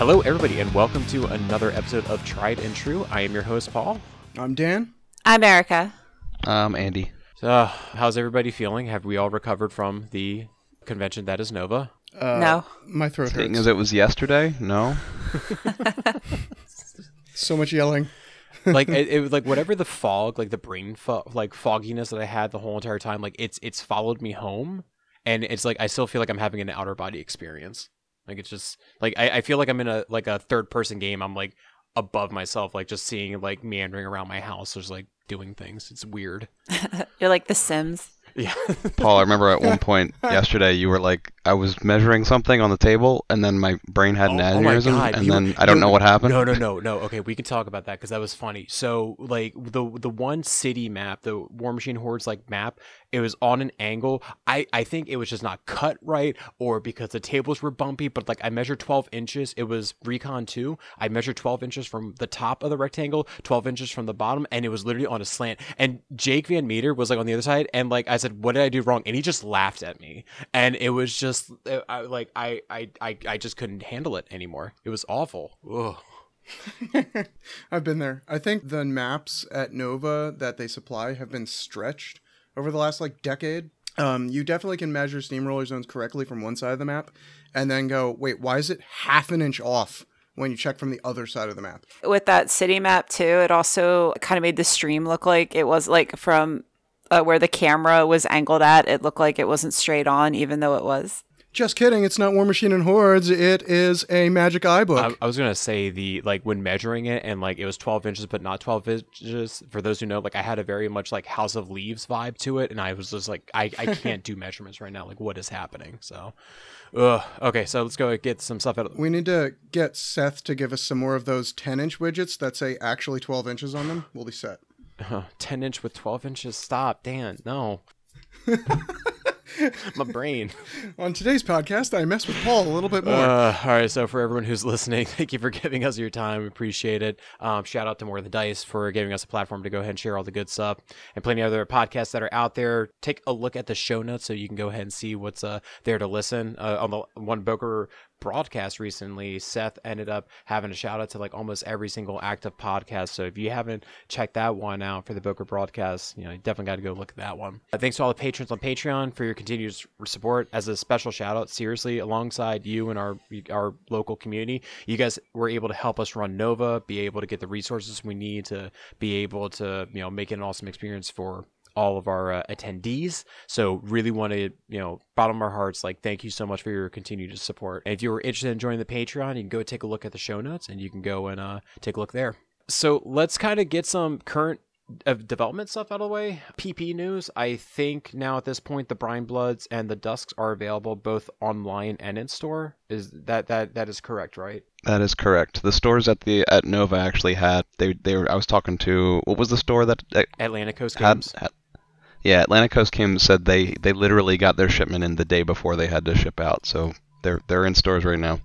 Hello, everybody, and welcome to another episode of Tried and True. I am your host, Paul. I'm Dan. I'm Erica. Andy. So, how's everybody feeling? Have we all recovered from the convention that is Nova? No. My throat Seeing hurts. as it was yesterday, no. So much yelling. Like it was like whatever the fog, like the brain fogginess that I had the whole entire time. Like it's followed me home, and it's like I still feel like I'm having an outer body experience. Like it's just like I feel like I'm in a third person game. I'm like above myself, like just seeing like meandering around my house, just like doing things. It's weird. You're like The Sims. Yeah. Paul, I remember at one point yesterday you were like, I was measuring something on the table, and then my brain had an aneurysm, and then I don't know what happened. No. Okay, we can talk about that because that was funny. So, like the one city map, the Warmachine Hordes like map, it was on an angle. I think it was just not cut right, or because the tables were bumpy. But like I measured 12 inches. It was Recon 2. I measured 12 inches from the top of the rectangle, 12 inches from the bottom, and it was literally on a slant. And Jake Van Meter was like on the other side, and like I said, what did I do wrong? And he just laughed at me, and it was just I just couldn't handle it anymore. It was awful. Ugh. I've been there. I think the maps at Nova that they supply have been stretched over the last decade. You definitely can measure steamroller zones correctly from one side of the map and then go, wait, why is it half an inch off when you check from the other side of the map? With that city map too, it also kind of made the stream look like it was like from where the camera was angled at, it looked like it wasn't straight on, even though it was. Just kidding. It's not Warmachine and Hordes. It is a Magic Eye book. I was going to say when measuring it and like it was 12 inches, but not 12 inches. For those who know, like I had a very much like House of Leaves vibe to it. And I was just like, I can't do measurements right now. Like what is happening? So, okay. So let's go get some stuff out. We need to get Seth to give us some more of those 10-inch widgets that say actually 12 inches on them. We'll be set. 10 inch with 12 inches. Stop, Dan. No. My brain. On today's podcast, I mess with Paul a little bit more. All right, so for everyone who's listening, thank you for giving us your time. We appreciate it. Shout out to More Than Dice for giving us a platform to go ahead and share all the good stuff. And plenty of other podcasts that are out there. Take a look at the show notes so you can go ahead and see what's there to listen. On the one Boker broadcast recently, Seth ended up having a shout out to like almost every single active podcast. So if you haven't checked that one out for the Boker broadcast, you definitely got to go look at that one. Thanks to all the patrons on Patreon for your continued support. As a special shout out, seriously, alongside you and our local community, you guys were able to help us run Nova, be able to get the resources we need to be able to make it an awesome experience for all of our attendees. So really want to, bottom of our hearts, like thank you so much for your continued support. And if you were interested in joining the Patreon, you can go take a look at the show notes and you can go and take a look there. So let's kind of get some current development stuff out of the way. PP news. I think now at this point, the Brine Bloods and the Dusks are available both online and in store. Is that is correct, right? That is correct. The stores at Nova actually had they were. I was talking to what was the store that Atlantic Coast Games. Yeah, Atlantic Coast Games said they literally got their shipment in the day before they had to ship out. So they're in stores right now.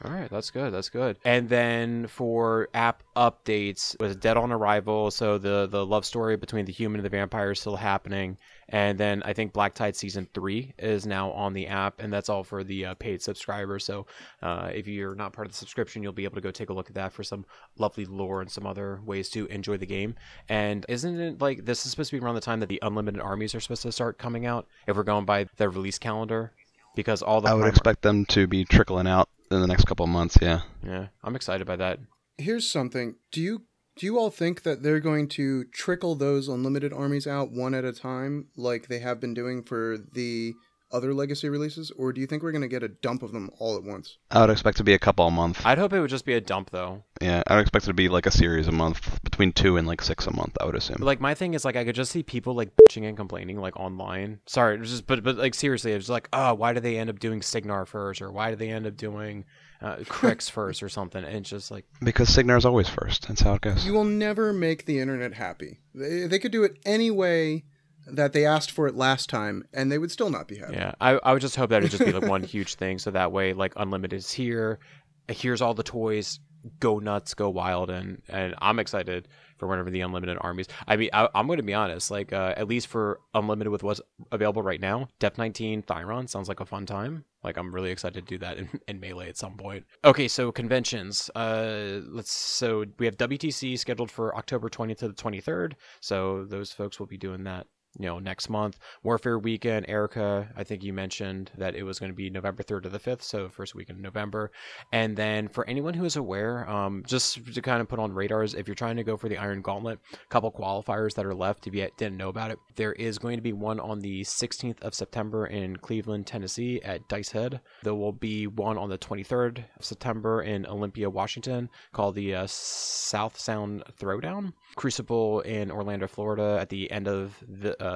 All right, that's good. That's good. And then for app updates, was Dead on Arrival. So the love story between the human and the vampire is still happening. And then I think Black Tide Season 3 is now on the app, and that's all for the paid subscribers. So if you're not part of the subscription, you'll be able to go take a look at that for some lovely lore and some other ways to enjoy the game. And isn't it like this is supposed to be around the time that the Unlimited Armies are supposed to start coming out, if we're going by the release calendar? Because all the I would expect them to be trickling out in the next couple of months, yeah. Yeah, I'm excited by that. Here's something. Do you all think that they're going to trickle those unlimited armies out one at a time like they have been doing for the other legacy releases, or do you think we're going to get a dump of them all at once? I would expect to be a couple a month. I'd hope it would just be a dump, though. Yeah, I would expect it to be like a series a month, between 2 and 6 a month, I would assume. But, like, my thing is, like, I could just see people, like, bitching and complaining, like, online. Sorry, it was just, but like, seriously, it was like, oh, why do they end up doing Signar first, or why do they end up doing Crix first or something? And it's just like... Because Signar's always first. That's how it goes. You will never make the internet happy. They could do it any way that they asked for it last time, and they would still not be happy. Yeah, I would just hope that it'd just be like one huge thing, so that way, like, Unlimited is here, here's all the toys, go nuts, go wild, and I'm excited for whenever the unlimited armies. I mean, I'm going to be honest, like at least for unlimited with what's available right now, Def 19 Thyron sounds like a fun time. Like I'm really excited to do that in Melee at some point. Okay, so conventions. So we have WTC scheduled for October 20th to the 23rd. So those folks will be doing that, next month. Warfare Weekend, Erica, I think you mentioned that it was going to be November 3rd to the 5th, so first weekend of November. And then for anyone who is aware, just to kind of put on radars, if you're trying to go for the Iron Gauntlet, a couple qualifiers that are left, if you didn't know about it, there is going to be one on the 16th of September in Cleveland, Tennessee at Dice Head. There will be one on the 23rd of September in Olympia, Washington, called the South Sound Throwdown. Crucible in Orlando, Florida at the end of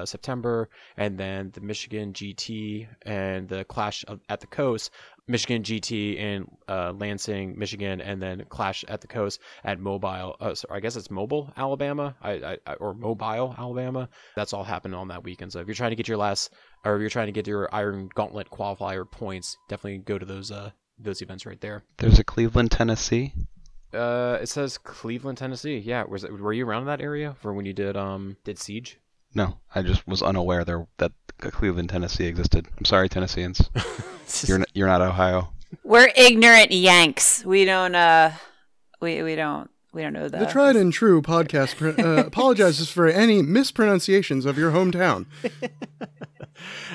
September, and then the Michigan GT and the Clash at the Coast, Michigan GT in Lansing, Michigan, and then Clash at the Coast at Mobile. I guess it's Mobile, Alabama, or Mobile, Alabama. That's all happening on that weekend. So if you're trying to get your Iron Gauntlet qualifier points, definitely go to those events right there. There's a Cleveland, Tennessee. It says Cleveland, Tennessee. Yeah, were you around that area for when you did Siege? No, I just was unaware that Cleveland, Tennessee existed. I'm sorry, Tennesseans. You're not Ohio. We're ignorant Yanks. We don't we don't know that. The tried and true podcast apologizes for any mispronunciations of your hometown.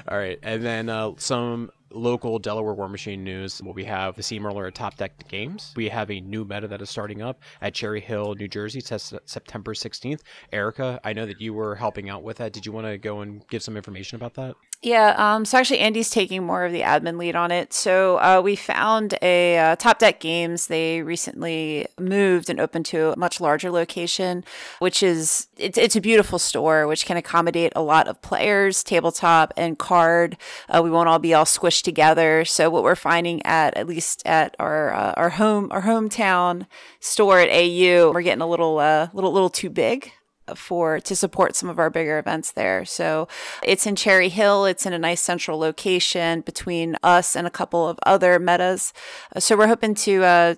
All right, and then some local Delaware Warmachine news. We have the Steamroller at Top Deck Games. We have a new meta that is starting up at Cherry Hill, New Jersey, September 16th. Erica, I know that you were helping out with that. Did you want to go and give some information about that? Yeah, so actually Andy's taking more of the admin lead on it. So we found a Top Deck Games. They recently moved and opened to a much larger location, which is, it's a beautiful store, which can accommodate a lot of players, tabletop and card. We won't all be all squished together. So what we're finding at least at our hometown store at AU, we're getting a little too big to support some of our bigger events there. So it's in Cherry Hill. It's in a nice central location between us and a couple of other metas. So we're hoping to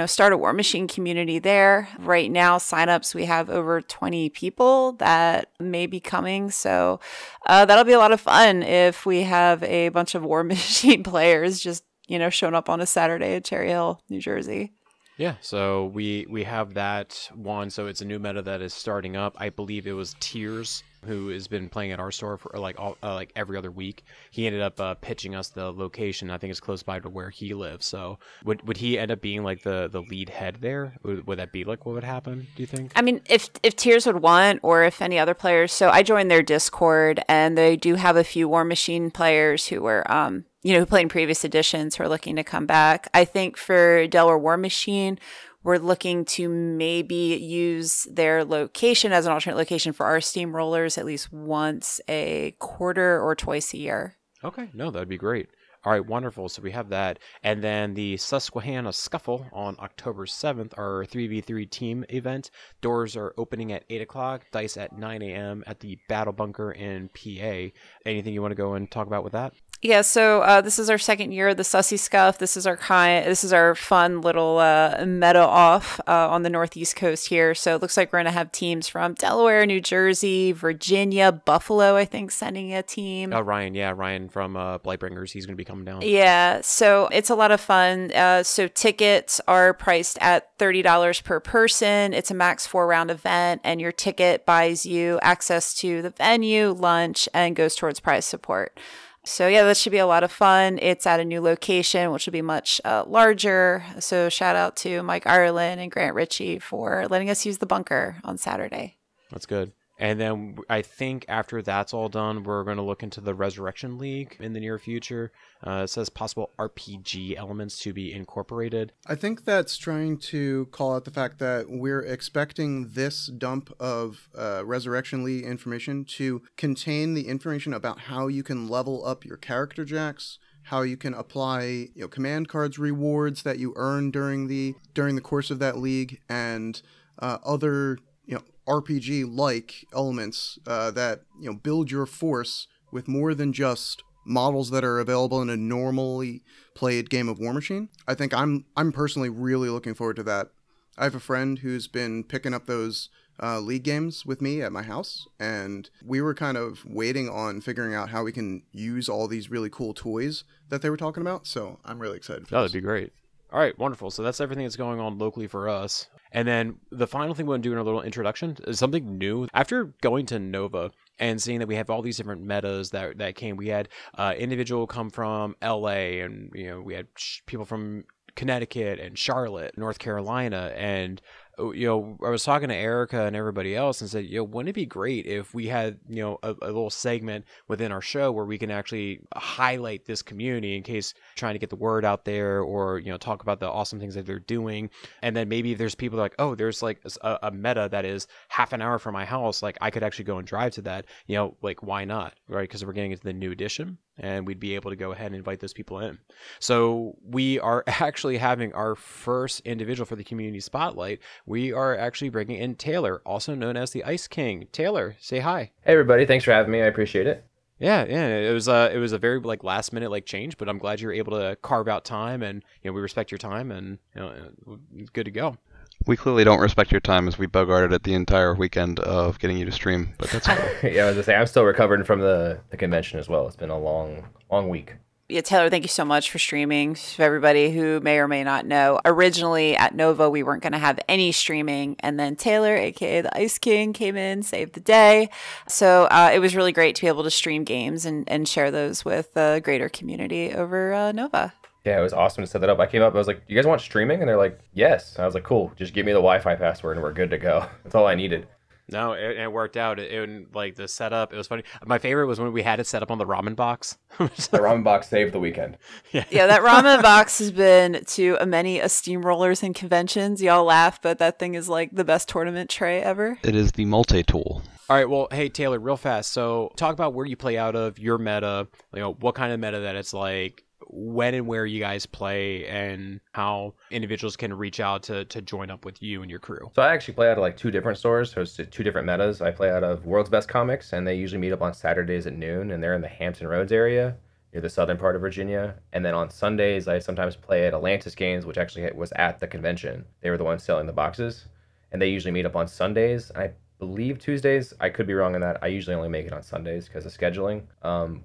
start a Warmachine community there. Right now, signups, we have over 20 people that may be coming. So that'll be a lot of fun if we have a bunch of Warmachine players just, showing up on a Saturday at Cherry Hill, New Jersey. Yeah, so we have that one. So it's a new meta that is starting up. I believe it was Tears who has been playing at our store for like every other week. He ended up pitching us the location. I think it's close by to where he lives. So would he end up being like the lead head there? Would that be like what would happen, do you think? I mean, if Tears would want, or if any other players. So I joined their Discord, and they do have a few Warmachine players who were who played in previous editions who are looking to come back. I think for Delaware Warmachine, we're looking to maybe use their location as an alternate location for our steamrollers at least once a quarter or twice a year. Okay, no, that'd be great. All right, wonderful. So we have that. And then the Susquehanna Scuffle on October 7th, our 3v3 team event. Doors are opening at 8 o'clock, dice at 9 a.m. at the Battle Bunker in PA. Anything you want to go and talk about with that? Yeah, so this is our second year of the Sussy Scuff. This is our fun little meta off on the Northeast coast here. So it looks like we're going to have teams from Delaware, New Jersey, Virginia, Buffalo, I think, sending a team. Oh, Ryan from Blightbringers. He's going to be coming down. Yeah, so it's a lot of fun. So tickets are priced at $30 per person. It's a max 4-round event, and your ticket buys you access to the venue, lunch, and goes towards prize support. So yeah, that should be a lot of fun. It's at a new location, which will be much larger. So shout out to Mike Ireland and Grant Ritchie for letting us use the bunker on Saturday. That's good. And then I think after that's all done, we're going to look into the Resurrection League in the near future. It says possible RPG elements to be incorporated. I think that's trying to call out the fact that we're expecting this dump of Resurrection League information to contain the information about how you can level up your character jacks, how you can apply command cards rewards that you earn during the course of that league, and other RPG-like elements that build your force with more than just models that are available in a normally played game of Warmachine. I think I'm personally really looking forward to that. I have a friend who's been picking up those league games with me at my house, and we were kind of waiting on figuring out how we can use all these really cool toys that they were talking about. So I'm really excited for Oh, this. that'd be great. All right, wonderful. So that's everything that's going on locally for us. And then the final thing we want to do in our little introduction is something new. After going to Nova and seeing that we have all these different metas that came, we had individual come from LA, and we had people from Connecticut and Charlotte, North Carolina, and I was talking to Erica and everybody else and said, wouldn't it be great if we had, a little segment within our show where we can actually highlight this community in case trying to get the word out there, or, talk about the awesome things that they're doing. And then maybe if there's people like, oh, there's like a meta that is half an hour from my house, like I could actually go and drive to that, like why not? Right. Because we're getting into the new edition, and we'd be able to go ahead and invite those people in. So we are actually having our first individual for the community spotlight. We are actually bringing in Taylor, also known as the Ice King. Taylor, say hi. Hey everybody, thanks for having me. I appreciate it. Yeah. It was a very last minute change, but I'm glad you were able to carve out time, and we respect your time, and it's good to go. We clearly don't respect your time, as we bogarted it the entire weekend of getting you to stream, but that's cool. Yeah, I was gonna say I'm still recovering from the convention as well. It's been a long week. Yeah, Taylor, thank you so much for streaming. For everybody who may or may not know, originally at Nova, we weren't going to have any streaming. And then Taylor, aka the Ice King, came in, saved the day. So it was really great to be able to stream games and share those with the greater community over Nova. Yeah, it was awesome to set that up. I came up, I was like, you guys want streaming? And they're like, yes. And I was like, cool, just give me the Wi-Fi password and we're good to go. That's all I needed. No, it worked out. It like the setup, it was funny. My favorite was when we had it set up on the ramen box. The ramen box saved the weekend. Yeah, that ramen box has been to many steamrollers and conventions. Y'all laugh, but that thing is like the best tournament tray ever. It is the multi-tool. All right, well, hey, Taylor, real fast. So talk about where you play out of, your meta, what kind of meta that it's like, when and where you guys play, and how individuals can reach out to join up with you and your crew. So I actually play out of like 2 different stores, so it's 2 different metas. I play out of World's Best Comics, and they usually meet up on Saturdays at noon, and they're in the Hampton Roads area, near the southern part of Virginia. And then on Sundays, I sometimes play at Atlantis Games, which actually was at the convention. They were the ones selling the boxes, and they usually meet up on Sundays. I believe Tuesdays. I could be wrong on that. I usually only make it on Sundays because of scheduling.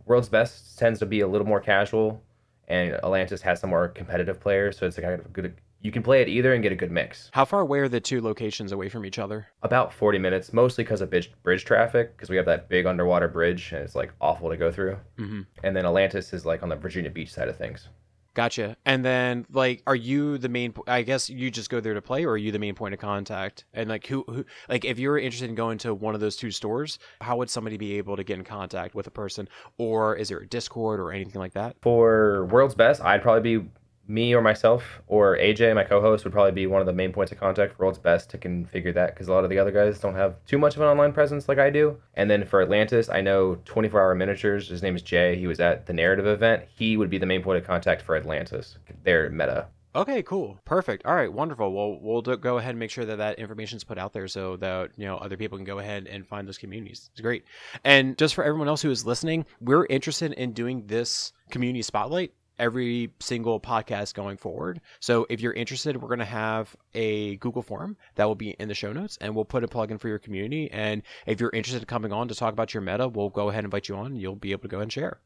World's Best tends to be a little more casual, and Atlantis has some more competitive players, so it's like a good. You can play at either and get a good mix. How far away are the 2 locations away from each other? About 40 minutes, mostly because of bridge traffic, because we have that big underwater bridge, and it's like awful to go through. Mm-hmm. And then Atlantis is like on the Virginia Beach side of things. Gotcha. And then, like, are you the main? I guess you just go there to play, or are you the main point of contact? And like, who like, if you're interested in going to one of those 2 stores, how would somebody be able to get in contact with a person, or is there a Discord or anything like that? For World's Best, I'd probably be me or myself, or AJ, my co-host, would probably be one of the main points of contact for World's Best to configure that, because a lot of the other guys don't have too much of an online presence like I do. And then for Atlantis, I know 24 Hour Miniatures, his name is Jay, he was at the Narrative event. He would be the main point of contact for Atlantis, their meta. Okay, cool. Perfect. All right, wonderful. Well, we'll go ahead and make sure that information is put out there so that, other people can go ahead and find those communities. It's great. And just for everyone else who is listening, we're interested in doing this community spotlight every single podcast going forward. So if you're interested, we're going to have a Google form that will be in the show notes, and we'll put a plug in for your community. And if you're interested in coming on to talk about your meta, we'll go ahead and invite you on. You'll be able to go and share.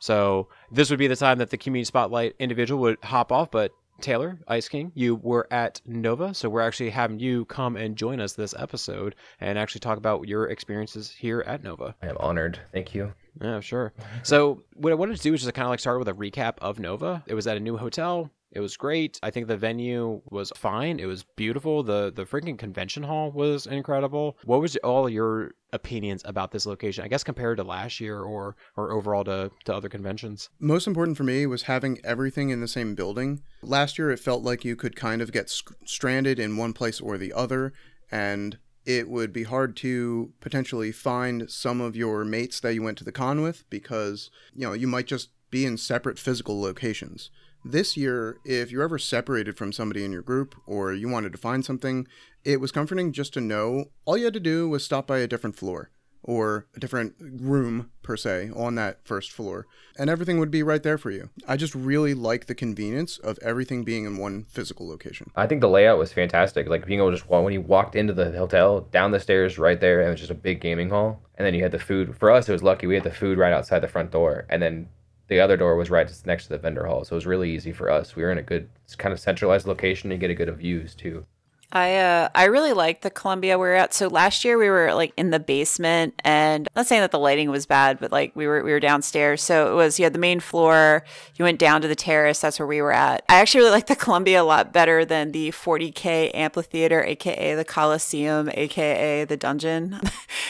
So this would be the time that the community spotlight individual would hop off, but Taylor, Ice King, you were at Nova, so we're actually having you come and join us this episode and actually talk about your experiences here at Nova. I am honored. Thank you. Yeah, sure. So what I wanted to do is just kind of like start with a recap of Nova. It was at a new hotel. It was great. I think the venue was fine. It was beautiful. The freaking convention hall was incredible. What was all your opinions about this location, I guess, compared to last year or overall to other conventions? Most important for me was having everything in the same building. Last year, it felt like you could kind of get stranded in one place or the other, and it would be hard to potentially find some of your mates that you went to the con with because, you might just be in separate physical locations. This year, if you're ever separated from somebody in your group or you wanted to find something, it was comforting just to know all you had to do was stop by a different floor or a different room per se on that first floor, and everything would be right there for you. I just really like the convenience of everything being in one physical location. I think the layout was fantastic. Like being able to just when you walked into the hotel, down the stairs right there, and it was just a big gaming hall. And then you had the food. For us, it was lucky. We had the food right outside the front door, and then the other door was right next to the vendor hall. So it was really easy for us. We were in a good kind of centralized location to get a good of views too. I really liked the Columbia we were at. So last year we were like in the basement, and I'm not saying that the lighting was bad, but like we were downstairs. So it was, you had the main floor, you went down to the terrace, that's where we were at. I actually really liked the Columbia a lot better than the 40K amphitheater, aka the Coliseum, aka the dungeon.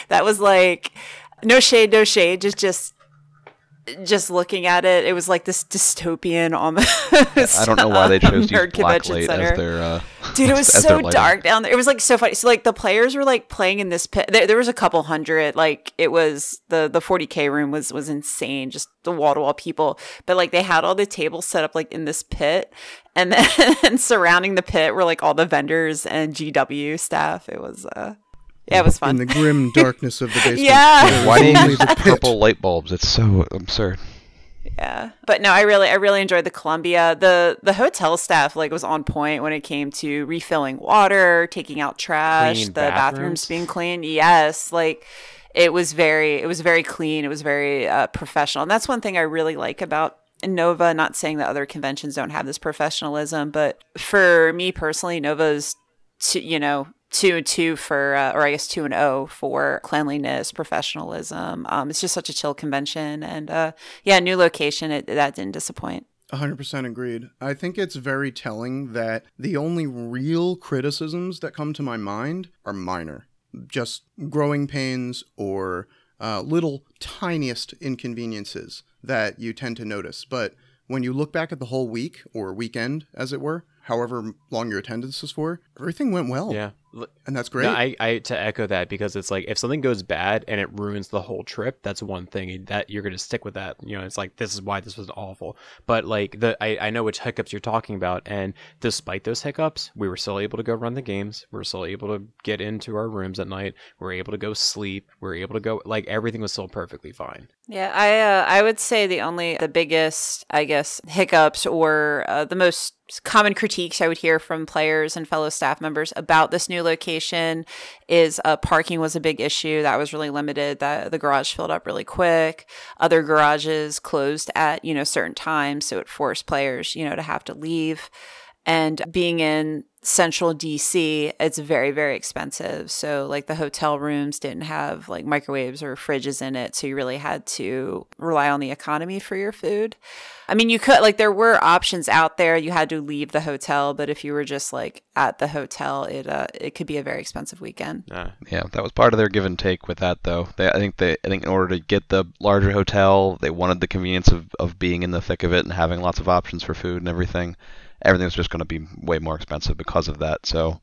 That was like no shade, just looking at it, it was like this dystopian almost. I don't know why they chose to use black light as their dude, it was so dark down there. It was like so funny. So like the players were like playing in this pit. There was a couple hundred. Like it was the 40K room was insane, just the wall to wall people. But like they had all the tables set up like in this pit, and then surrounding the pit were like all the vendors and GW staff. It was yeah, it was fun. In the grim darkness of the basement. Yeah. Why do you use purple light bulbs? It's so absurd. Yeah. But no, I really enjoyed the Columbia. The hotel staff like was on point when it came to refilling water, taking out trash, Clean the bathrooms being clean. Yes, like it was very clean. It was very professional. And that's one thing I really like about Nova, not saying that other conventions don't have this professionalism, but for me personally, Nova's 2-2 for, or I guess 2-0 for cleanliness, professionalism. It's just such a chill convention, and yeah, new location. That didn't disappoint. 100% agreed. I think it's very telling that the only real criticisms that come to my mind are minor, just growing pains or little tiniest inconveniences that you tend to notice. But when you look back at the whole week or weekend, as it were, however long your attendance is for, everything went well. Yeah. And that's great. No, I to echo that, because it's like if something goes bad and it ruins the whole trip, that's one thing that you're going to stick with that. You know, it's like, this is why this was awful. But like I know which hiccups you're talking about. And despite those hiccups, we were still able to go run the games. We were still able to get into our rooms at night. We were able to go sleep. We were able to go, like, everything was still perfectly fine. Yeah, I would say the biggest, I guess, hiccups or the most common critiques I would hear from players and fellow staff members about this new location is parking was a big issue. That was really limited. That the garage filled up really quick. Other garages closed at, certain times, so it forced players, to have to leave. And being in central DC, it's very, very expensive. So like the hotel rooms didn't have like microwaves or fridges in it. So you really had to rely on the economy for your food. I mean, you could, like, there were options out there. You had to leave the hotel, but if you were just like at the hotel, it could be a very expensive weekend. Yeah, that was part of their give and take with that, though. I think in order to get the larger hotel, they wanted the convenience of being in the thick of it and having lots of options for food and everything. Everything was just going to be way more expensive because of that. So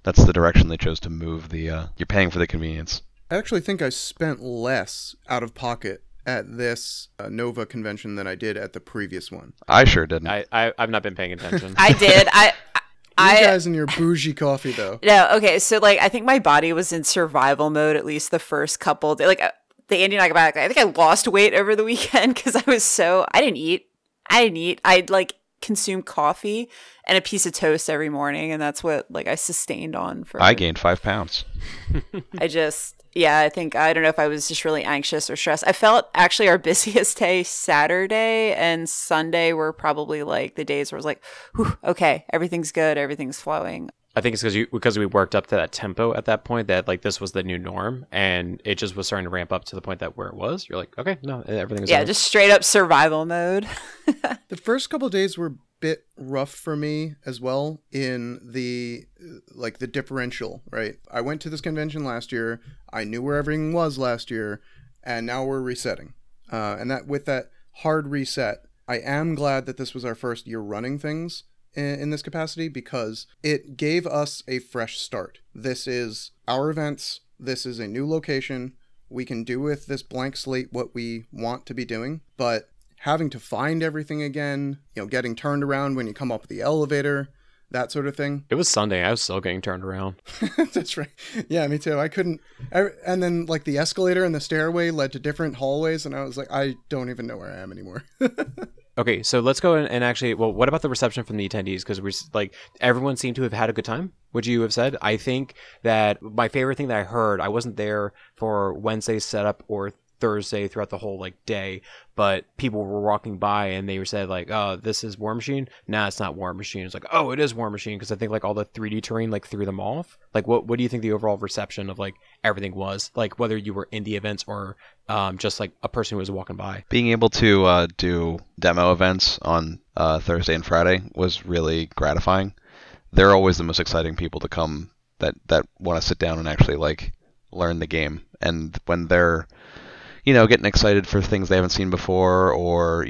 that's the direction they chose to move you're paying for the convenience. I actually think I spent less out of pocket at this Nova convention than I did at the previous one. I sure didn't. I've not been paying attention. I did. You guys and your bougie coffee, though. No, okay. So like, I think my body was in survival mode at least the first couple days. Like the Andy and I got back. I think I lost weight over the weekend because I didn't eat. I'd like consume coffee and a piece of toast every morning, and that's what like I sustained on for. I gained 5 pounds. I don't know if I was just really anxious or stressed. I felt actually our busiest day Saturday and Sunday were probably like the days where I was like, whew, okay, everything's good, everything's flowing. I think it's because we worked up to that tempo at that point that like this was the new norm, and it just was starting to ramp up to the point that where it was, you're like, okay, no, everything's okay. Just straight up survival mode. The first couple of days were a bit rough for me as well in the differential, right? I went to this convention last year. I knew where everything was last year, and now we're resetting. And that with that hard reset, I am glad that this was our first year running things in this capacity, because it gave us a fresh start. This is our events. This is a new location. We can do with this blank slate what we want to be doing, but having to find everything again, getting turned around when you come up the elevator, that sort of thing. It was Sunday. I was still getting turned around. That's right. Yeah, me too. I couldn't. And then like the escalator and the stairway led to different hallways, and I was like, I don't even know where I am anymore. Okay, so let's go and actually, well, what about the reception from the attendees? Because we're like, everyone seemed to have had a good time. Would you have said? I think that my favorite thing that I heard, I wasn't there for Wednesday's setup or Thursday throughout the whole like day, but people were walking by and they said like, oh, this is Warmachine. Nah, it's not Warmachine. It's like, oh, it is Warmachine, because I think like all the 3D terrain like threw them off. Like, what do you think the overall reception of like everything was, like whether you were in the events or just like a person who was walking by? Being able to do demo events on Thursday and Friday was really gratifying. They're always the most exciting people to come that want to sit down and actually like learn the game. And when they're getting excited for things they haven't seen before, or,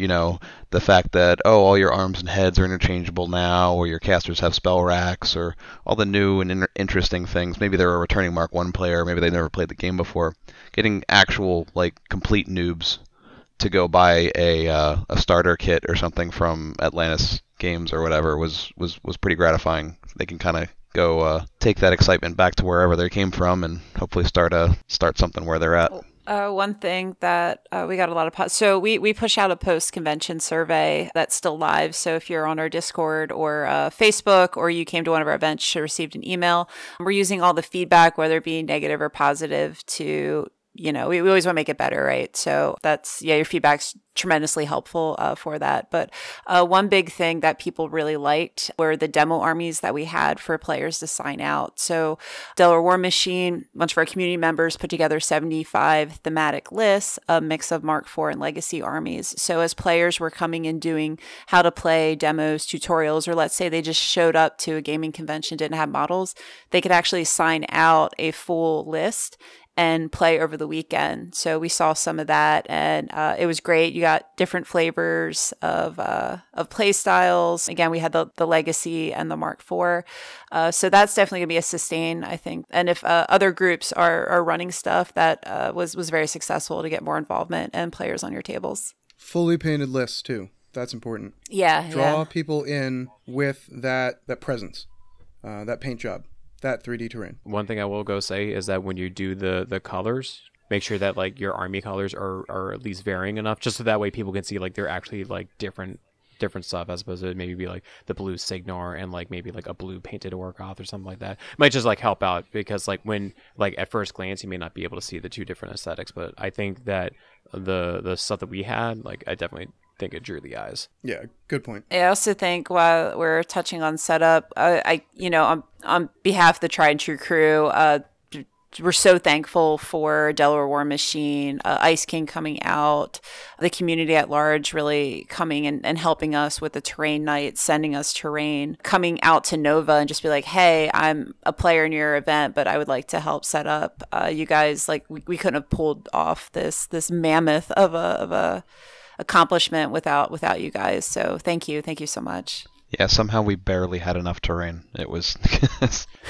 the fact that, oh, all your arms and heads are interchangeable now, or your casters have spell racks, or all the new and interesting things. Maybe they're a returning Mark 1 player, maybe they never played the game before. Getting actual, like, complete noobs to go buy a starter kit or something from Atlantis Games or whatever was pretty gratifying. They can kind of go take that excitement back to wherever they came from and hopefully start something where they're at. One thing that we got a lot of so we push out a post-convention survey that's still live. So if you're on our Discord or Facebook, or you came to one of our events, you received an email. We're using all the feedback, whether it be negative or positive, to we always want to make it better, right? So that's, your feedback's tremendously helpful for that. But one big thing that people really liked were the demo armies that we had for players to sign out. So Delaware Warmachine, a bunch of our community members put together 75 thematic lists, a mix of Mark IV and Legacy armies. So as players were coming and doing how to play demos, tutorials, or let's say they just showed up to a gaming convention, didn't have models, they could actually sign out a full list and play over the weekend. So we saw some of that, and it was great. You got different flavors of play styles. Again, we had the Legacy and the Mark IV. So that's definitely going to be a sustain, I think. And if other groups are running stuff, that was very successful to get more involvement and players on your tables. Fully painted lists too. That's important. Yeah. Draw people in with that presence, that paint job, that 3D terrain. One thing I will go say is that when you do the colors, make sure that like your army colors are at least varying enough, just so that way people can see like they're actually like different stuff, as opposed to maybe be like the blue Signar and like maybe like a blue painted Orgoth or something like that. Might just like help out, because like when like at first glance you may not be able to see the two different aesthetics, but I think that the stuff that we had, like, I definitely think it drew the eyes. Yeah, good point. I also think, while we're touching on setup, on behalf of the Tried and True crew, we're so thankful for Delaware Warmachine, Ice King coming out, the community at large really coming and helping us with the terrain night, sending us terrain, coming out to Nova and just be like, hey, I'm a player in your event, but I would like to help set up. You guys, like, we couldn't have pulled off this mammoth of a accomplishment without you guys. So thank you so much. Yeah, somehow we barely had enough terrain. It was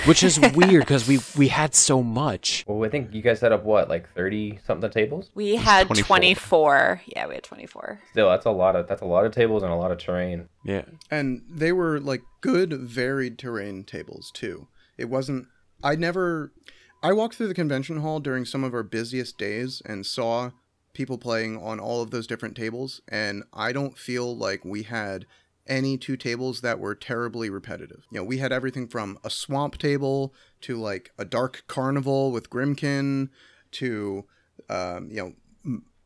which is weird, because we had so much. Well, I think you guys set up what, like 30 something tables? We had 24. Yeah, we had 24. Still, that's a lot of tables and a lot of terrain. Yeah. And they were like good varied terrain tables too. It wasn't I walked through the convention hall during some of our busiest days and saw people playing on all of those different tables, and I don't feel like we had any two tables that were terribly repetitive. We had everything from a swamp table to like a dark carnival with Grimkin to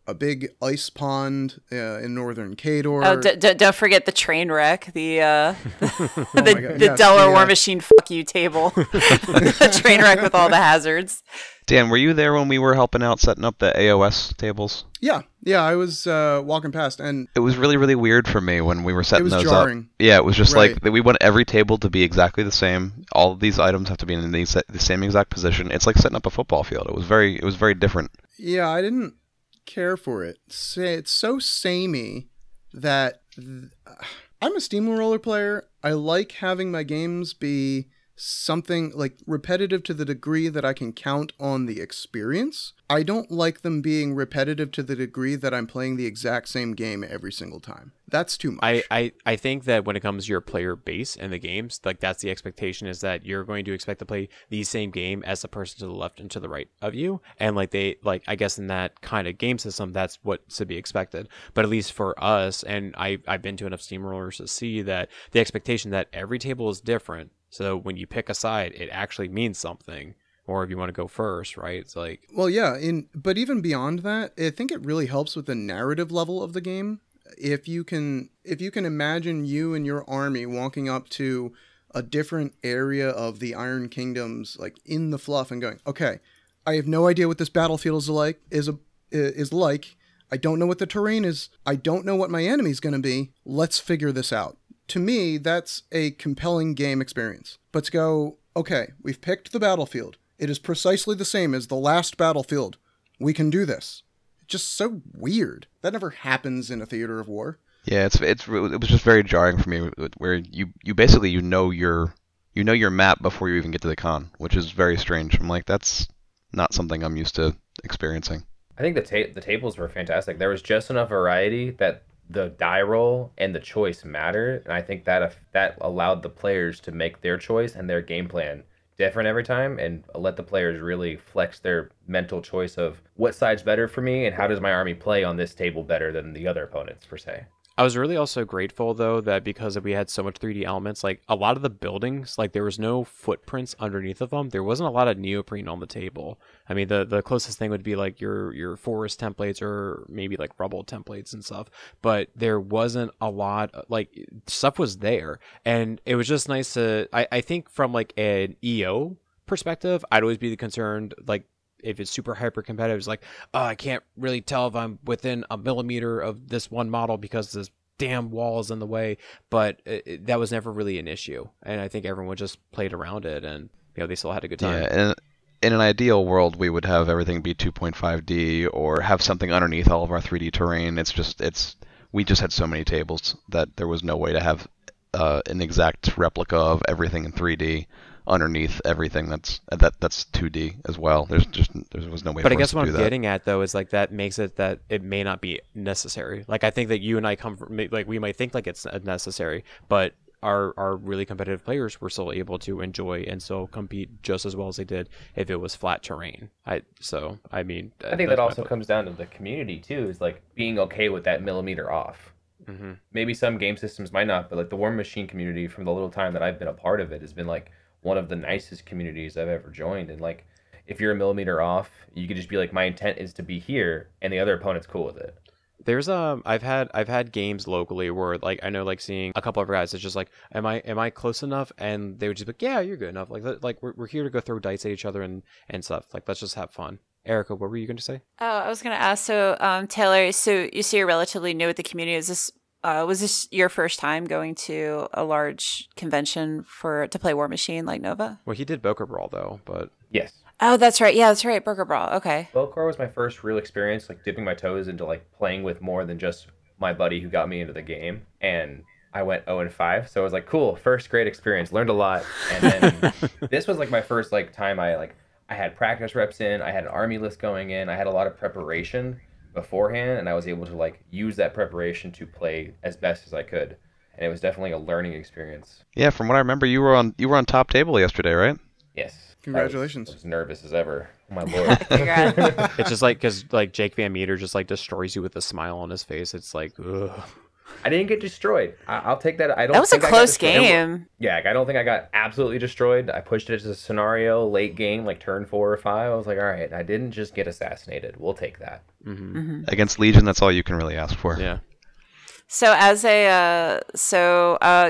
a big ice pond in northern Kador. Oh, don't forget the train wreck, the Yes, Delaware Warmachine fuck you table. The train wreck with all the hazards. Dan, were you there when we were helping out setting up the AOS tables? Yeah, I was walking past, and it was really, really weird for me when we were setting those jarring. up. Yeah, it was just Right. like we want every table to be exactly the same. All of these items have to be in the same exact position. It's like setting up a football field. It was very different. Yeah, I didn't care for it. It's so samey that I'm a steamroller player. I like having my games be something like repetitive to the degree that I can count on the experience. I don't like them being repetitive to the degree that I'm playing the exact same game every single time. That's too much. I think that when it comes to your player base and the games, like that's the expectation, is that you're going to expect to play the same game as the person to the left and to the right of you. And I guess in that kind of game system, that's what's to be expected. But at least for us, and I've been to enough steamrollers to see that the expectation that every table is different. So when you pick a side, it actually means something. Or if you want to go first, right? It's like, well, yeah. But even beyond that, I think it really helps with the narrative level of the game. If you can imagine you and your army walking up to a different area of the Iron Kingdoms, like in the fluff, and going, okay, I have no idea what this battlefield is like. I don't know what the terrain is. I don't know what my enemy's going to be. Let's figure this out. To me, that's a compelling game experience. But to go, okay, we've picked the battlefield. It is precisely the same as the last battlefield. We can do this. Just so weird. That never happens in a theater of war. Yeah, it was just very jarring for me, where you basically know your map before you even get to the con, which is very strange. I'm like, that's not something I'm used to experiencing. I think the tables were fantastic. There was just enough variety that the die roll and the choice mattered, and I think that allowed the players to make their choice and their game plan different every time, and let the players really flex their mental choice of what side's better for me and how does my army play on this table better than the other opponents, per se. I was really also grateful, though, that because we had so much 3D elements, like a lot of the buildings, like there was no footprints underneath of them. There wasn't a lot of neoprene on the table. I mean, the closest thing would be like your forest templates or maybe like rubble templates and stuff. But there wasn't a lot, like stuff was there. And it was just nice to, I think from like an EO perspective, I'd always be concerned, like, if it's super hyper competitive, it's like, oh, I can't really tell if I'm within a millimeter of this one model because this damn wall is in the way. But that was never really an issue, and I think everyone just played around it, and they still had a good time. Yeah, and in an ideal world, we would have everything be 2.5D or have something underneath all of our 3D terrain. We just had so many tables that there was no way to have an exact replica of everything in 3D. Underneath everything that's 2D as well. There was no way. But I guess what I'm that. getting at though is like that makes it that it may not be necessary. Like I think that you and I come from, like we might think like it's necessary, but our really competitive players were still able to enjoy and still compete just as well as they did if it was flat terrain. I think that also comes down to the community too. Is like being okay with that millimeter off. Mm-hmm. Maybe some game systems might not, but like the Warmachine community, from the little time that I've been a part of it, has been like one of the nicest communities I've ever joined. And like, if you're a millimeter off, you could just be like, my intent is to be here, and the other opponent's cool with it. There's I've had games locally where like I know like seeing a couple of guys, it's just like, am I close enough? And they would just be like, yeah, you're good enough. Like we're here to go throw dice at each other and stuff. Like let's just have fun. Erica, what were you going to say? Oh, I was going to ask. So Taylor, so you say you're relatively new at the community. Was this your first time going to a large convention to play Warmachine like Nova? Well, he did Boca Brawl though, but yes. Oh, that's right. Yeah, that's right. Boca Brawl. Okay. Boca was my first real experience, like dipping my toes into like playing with more than just my buddy who got me into the game, and I went 0-5. So it was like, cool, first great experience, learned a lot, and then this was like my first like time I had practice reps in, I had an army list going in, I had a lot of preparation beforehand, and I was able to like use that preparation to play as best as I could, and it was definitely a learning experience. Yeah, from what I remember, you were on top table yesterday, right? Yes. Congratulations. I was nervous as ever. Oh my lord. It's just like because like Jake Van Meter just like destroys you with a smile on his face. It's like, ugh. I didn't get destroyed. I'll take that. That was a close game. Yeah, I don't think I got absolutely destroyed. I pushed it as a scenario late game, like turn 4 or 5. I was like, all right, I didn't just get assassinated. We'll take that. Mm-hmm. Mm-hmm. Against Legion, that's all you can really ask for. Yeah. So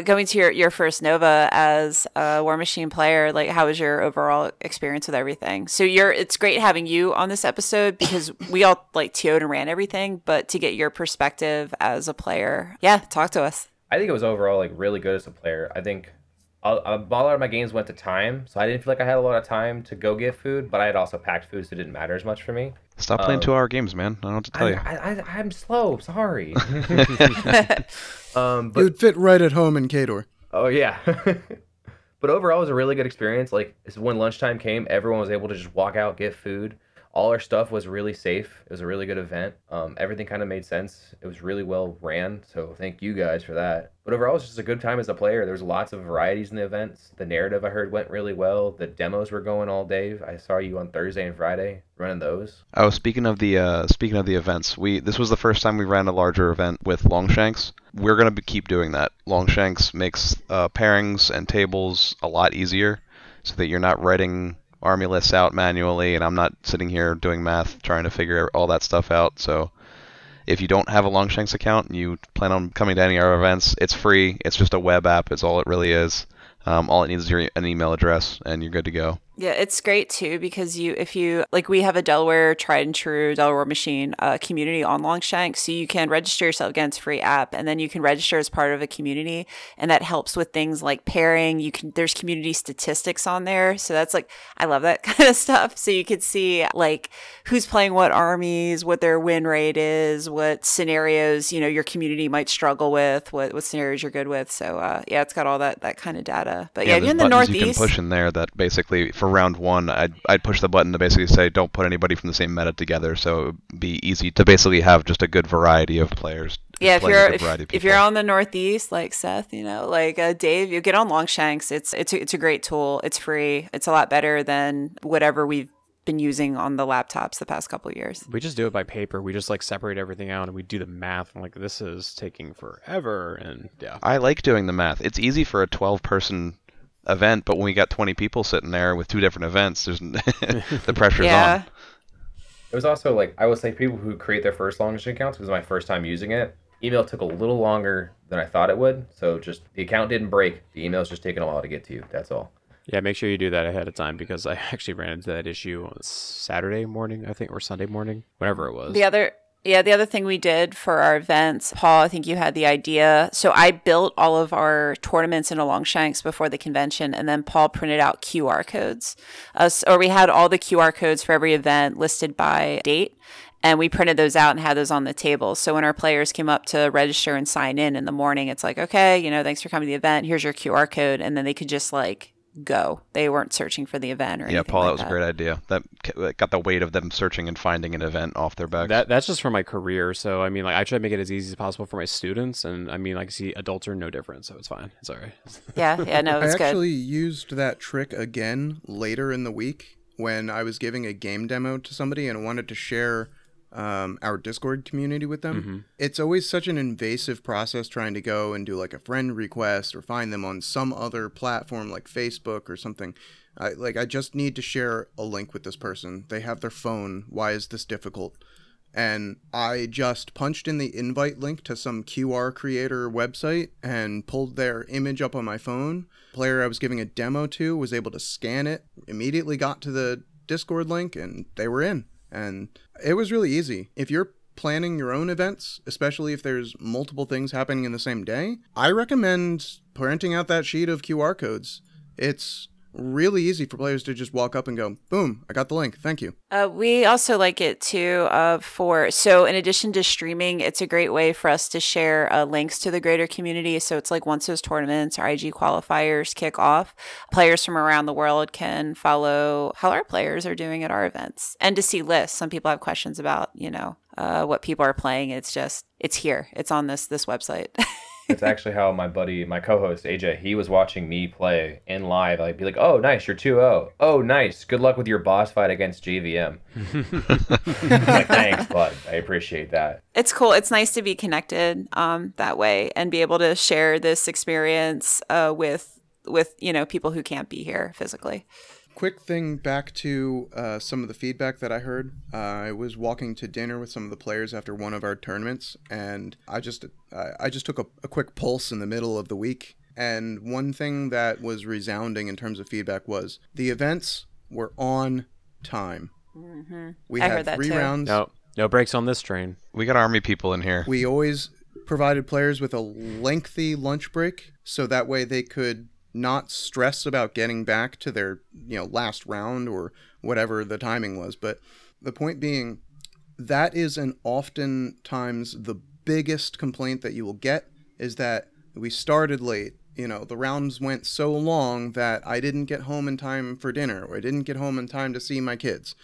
going to your first Nova as a Warmachine player, like how was your overall experience with everything? So it's great having you on this episode because we all like TO'd and ran everything, but to get your perspective as a player, yeah, talk to us. I think it was overall like really good as a player. I think a lot of my games went to time, so I didn't feel like I had a lot of time to go get food, but I had also packed food, so it didn't matter as much for me. Stop playing 2-hour games, man. I don't know what to tell you. I'm slow. Sorry. You'd fit right at home in Kador. Oh, yeah. But overall, it was a really good experience. Like, when lunchtime came, everyone was able to just walk out, get food. All our stuff was really safe. It was a really good event. Everything kind of made sense. It was really well ran. So thank you guys for that. But overall, it was just a good time as a player. There was lots of varieties in the events. The narrative I heard went really well. The demos were going all day. I saw you on Thursday and Friday running those. Oh, speaking of the events, this was the first time we ran a larger event with Longshanks. We're gonna keep doing that. Longshanks makes pairings and tables a lot easier, so that you're not writing army lists out manually, and I'm not sitting here doing math trying to figure all that stuff out. So if you don't have a Longshanks account and you plan on coming to any of our events, it's free. It's just a web app. It's all it really is. All it needs is an email address, and you're good to go. Yeah, it's great too because if you like, we have a Delaware tried and true Delaware Warmachine community on Longshanks, so you can register yourself against free app, and then you can register as part of a community, and that helps with things like pairing. There's community statistics on there, so that's like, I love that kind of stuff. So you could see like who's playing what armies, what their win rate is, what scenarios your community might struggle with, what scenarios you're good with. So yeah, it's got all that kind of data. But yeah, if you're in the Northeast, you can push in there that basically for round one, I'd push the button to basically say don't put anybody from the same meta together, so it would be easy to basically have just a good variety of players. Yeah, if you're on the Northeast, like Seth, like Dave, you get on Longshanks. It's a great tool. It's free. It's a lot better than whatever we've been using on the laptops the past couple of years. We just do it by paper. We just like separate everything out and we do the math. I'm like, this is taking forever. And yeah, I like doing the math. It's easy for a 12-person event, but when we got 20 people sitting there with 2 different events, there's the pressure's on. It was also like, I would say people who create their first Longshanks accounts, because it was my first time using it, email took a little longer than I thought it would. So just the account didn't break. The email's just taking a while to get to you. That's all. Yeah, make sure you do that ahead of time because I actually ran into that issue on Saturday morning, I think, or Sunday morning, whatever it was. The other thing we did for our events, Paul, I think you had the idea. So I built all of our tournaments into Longshanks before the convention, and then Paul printed out QR codes. Or we had all the QR codes for every event listed by date, and we printed those out and had those on the table. So when our players came up to register and sign in the morning, it's like, okay, thanks for coming to the event. Here's your QR code. And then they could just like go. They weren't searching for the event or anything. Yeah, Paul, like that was a great idea. That got the weight of them searching and finding an event off their back. That's just for my career. So I mean, like, I try to make it as easy as possible for my students, and I mean, like, see, adults are no different, so it's fine. It's all right. Yeah, no, it's good. I actually used that trick again later in the week when I was giving a game demo to somebody and wanted to share our Discord community with them. Mm-hmm. It's always such an invasive process trying to go and do like a friend request or find them on some other platform like Facebook or something. I just need to share a link with this person. They have their phone. Why is this difficult? And I just punched in the invite link to some QR creator website and pulled their image up on my phone. The player I was giving a demo to was able to scan it, immediately got to the Discord link, and they were in. And it was really easy. If you're planning your own events, especially if there's multiple things happening in the same day, I recommend printing out that sheet of QR codes. It's really easy for players to just walk up and go, boom, I got the link. Thank you. We also like it too so in addition to streaming, it's a great way for us to share links to the greater community. So it's like once those tournaments or IG qualifiers kick off, players from around the world can follow how our players are doing at our events and to see lists. Some people have questions about, what people are playing. It's here. It's on this website. It's actually how my buddy, my co-host, AJ, he was watching me play in live. I'd be like, oh, nice, you're 2-0. Oh, nice. Good luck with your boss fight against JVM. I'm like, thanks, bud. I appreciate that. It's cool. It's nice to be connected that way and be able to share this experience with people who can't be here physically. Quick thing back to some of the feedback that I heard. I was walking to dinner with some of the players after one of our tournaments, and I just took a quick pulse in the middle of the week. And one thing that was resounding in terms of feedback was the events were on time. Mm-hmm. We had 3 rounds. No breaks on this train. We got Army people in here. We always provided players with a lengthy lunch break, so that way they could not stress about getting back to their last round or whatever the timing was. But the point being, that is an oftentimes the biggest complaint that you will get is that we started late, the rounds went so long that I didn't get home in time for dinner, or I didn't get home in time to see my kids.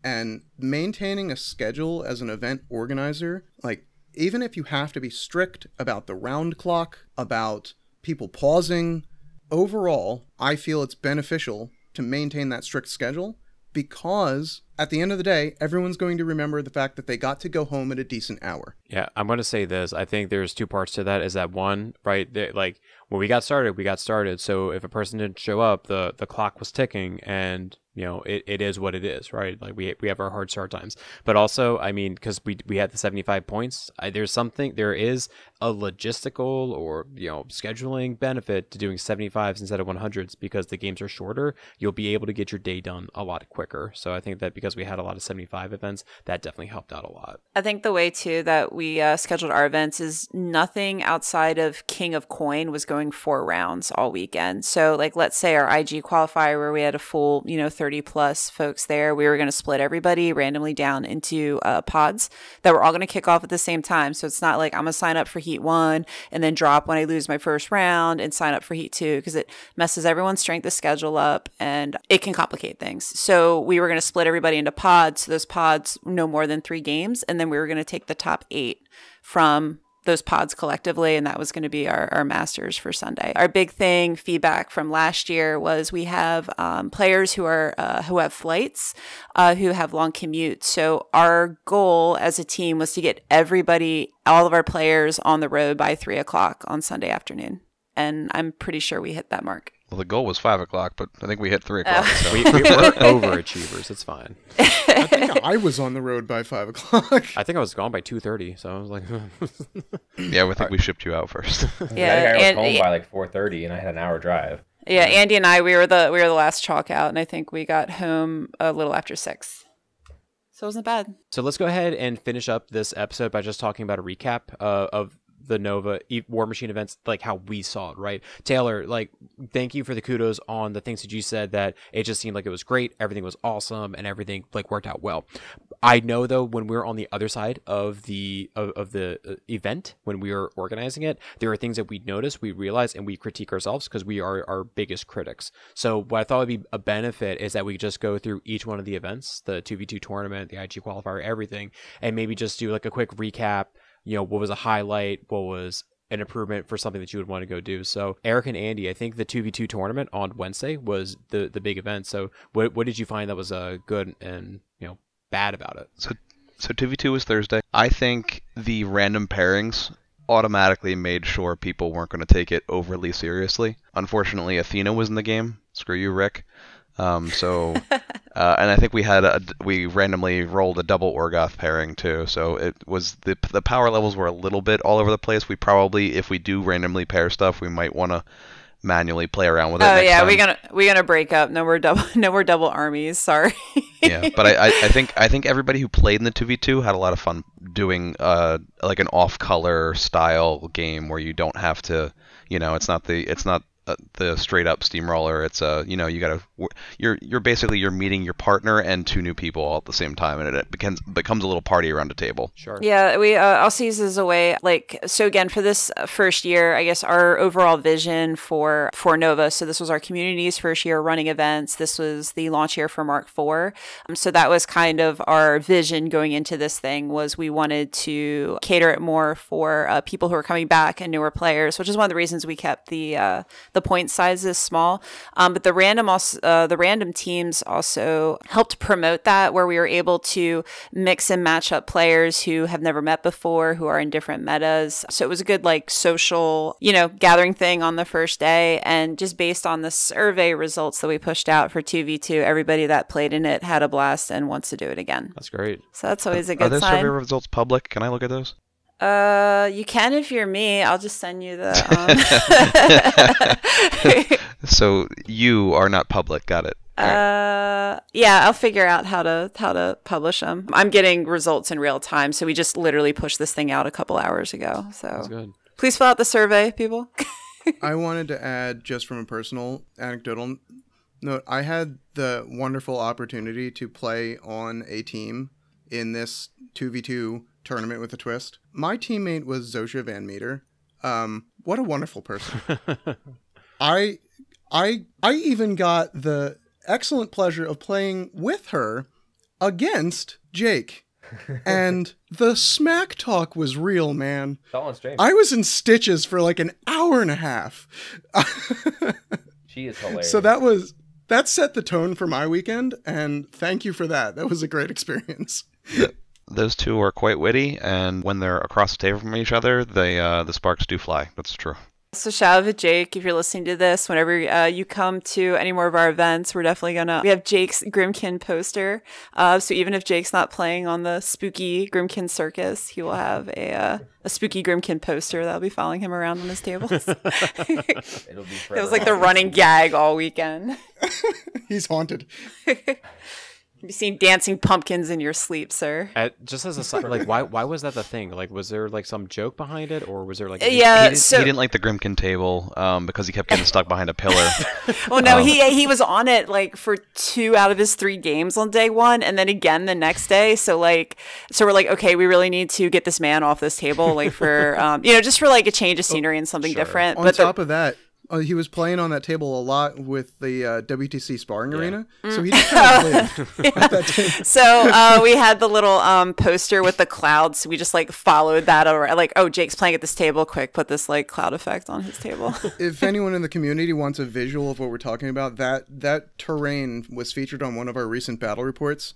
And maintaining a schedule as an event organizer, like, even if you have to be strict about the round clock, about people pausing, overall, I feel it's beneficial to maintain that strict schedule, because at the end of the day, everyone's going to remember the fact that they got to go home at a decent hour. Yeah, I'm going to say this. I think there's two parts to that. Is that one, right? Like, when we got started, we got started. So if a person didn't show up, the clock was ticking, and it is what it is, right? Like, we have our hard start times. But also, I mean, because we had the 75 points, there is a logistical or scheduling benefit to doing 75s instead of 100s, because the games are shorter. You'll be able to get your day done a lot quicker. So I think that because we had a lot of 75 events, that definitely helped out a lot. I think the way too that we scheduled our events is nothing outside of King of Coin was going 4 rounds all weekend. So like, let's say our IG qualifier where we had a full 30 plus folks there, we were going to split everybody randomly down into pods that were all going to kick off at the same time. So it's not like I'm going to sign up for Heat 1 and then drop when I lose my first round and sign up for Heat 2, because it messes everyone's strength of schedule up and it can complicate things. So we were going to split everybody into pods. So those pods no more than 3 games, and then we were going to take the top 8 from those pods collectively, and that was going to be our masters for Sunday. Our big thing feedback from last year was we have players who have flights, who have long commutes. So our goal as a team was to get all of our players on the road by 3:00 on Sunday afternoon, and I'm pretty sure we hit that mark. Well, the goal was 5:00, but I think we hit 3:00. So. we were overachievers. It's fine. I think I was on the road by 5:00. I think I was gone by 2:30. So I was like, yeah, I think we shipped you out first. Yeah, I was home by like 4:30, and I had an hour drive. Yeah, Andy and I, we were the last chalk out, and I think we got home a little after 6. So it wasn't bad. So let's go ahead and finish up this episode by just talking about a recap of the Nova Warmachine events, like how we saw it, right? Taylor, like, thank you for the kudos on the things that you said, that it just seemed like it was great, everything was awesome, and everything like worked out well. I know though, when we were on the other side of the event, when we were organizing it, there are things that we noticed, we realized, and we critique ourselves because we are our biggest critics. So what I thought would be a benefit is that we just go through each one of the events, the 2v2 tournament, the IG qualifier, everything, and maybe just do like a quick recap. What was a highlight? What was an improvement for something that you would want to go do? So Eric and Andy, I think the 2v2 tournament on Wednesday was the big event. So what did you find that was good and bad about it? So 2v2 was Thursday. I think the random pairings automatically made sure people weren't going to take it overly seriously. Unfortunately, Athena was in the game. Screw you, Rick. And I think we randomly rolled a double Orgoth pairing too. So it was the power levels were a little bit all over the place. We probably, if we do randomly pair stuff, we might want to manually play around with it. Oh yeah, we're gonna break up. No more double armies. Sorry. Yeah, but I think everybody who played in the 2v2 had a lot of fun doing like an off-color style game where you don't have to, it's not the straight up steamroller. It's you're basically meeting your partner and 2 new people all at the same time, and it becomes a little party around a table. Sure. Yeah, we I'll see this as a way, like, so again, for this first year, I guess our overall vision for Nova. So this was our community's first year running events. This was the launch year for Mark IV. So that was kind of our vision going into this thing, was we wanted to cater it more for people who are coming back and newer players, which is one of the reasons we kept the point sizes small. But the random teams also helped promote that, where we were able to mix and match up players who have never met before, who are in different metas. So it was a good like social, gathering thing on the first day. And just based on the survey results that we pushed out for 2v2, everybody that played in it had a blast and wants to do it again. That's great. So that's always a good sign. Are those sign. survey results public? Can I look at those? You can if you're me. I'll just send you the. So you are not public. Got it. Yeah, I'll figure out how to publish them. I'm getting results in real time, so we just literally pushed this thing out a couple hours ago. So that's good. Please fill out the survey, people. I wanted to add, just from a personal anecdotal note, I had the wonderful opportunity to play on a team in this 2v2 tournament with a twist. My teammate was Zosha Van Meter. What a wonderful person. I even got the excellent pleasure of playing with her against Jake. And the smack talk was real, man. It's all on stream. I was in stitches for like an hour and a half. She is hilarious. So that set the tone for my weekend, and thank you for that. That was a great experience. Those two are quite witty, and when they're across the table from each other, the sparks do fly. That's true. So shout out to Jake if you're listening to this. Whenever you come to any more of our events, we're definitely we have Jake's Grimkin poster. So even if Jake's not playing on the spooky Grimkin circus, he will have a spooky Grimkin poster that'll be following him around on his tables. It'll be It was like the running gag all weekend. He's haunted. You've seen dancing pumpkins in your sleep, sir. Just as a side, like, why was that the thing? Like, was there like some joke behind it, or was there like? He didn't like the Grimkin table because he kept getting stuck behind a pillar. Well, no, he was on it like for 2 out of his 3 games on day 1, and then again the next day. So we're like, okay, we really need to get this man off this table, like for just for like a change of scenery and something different. On top of that, he was playing on that table a lot with the WTC sparring arena, so he just kind of played at that table. So we had the little poster with the clouds. So we just like followed that over. Like, oh, Jake's playing at this table. Quick, put this like cloud effect on his table. If anyone in the community wants a visual of what we're talking about, that terrain was featured on one of our recent battle reports.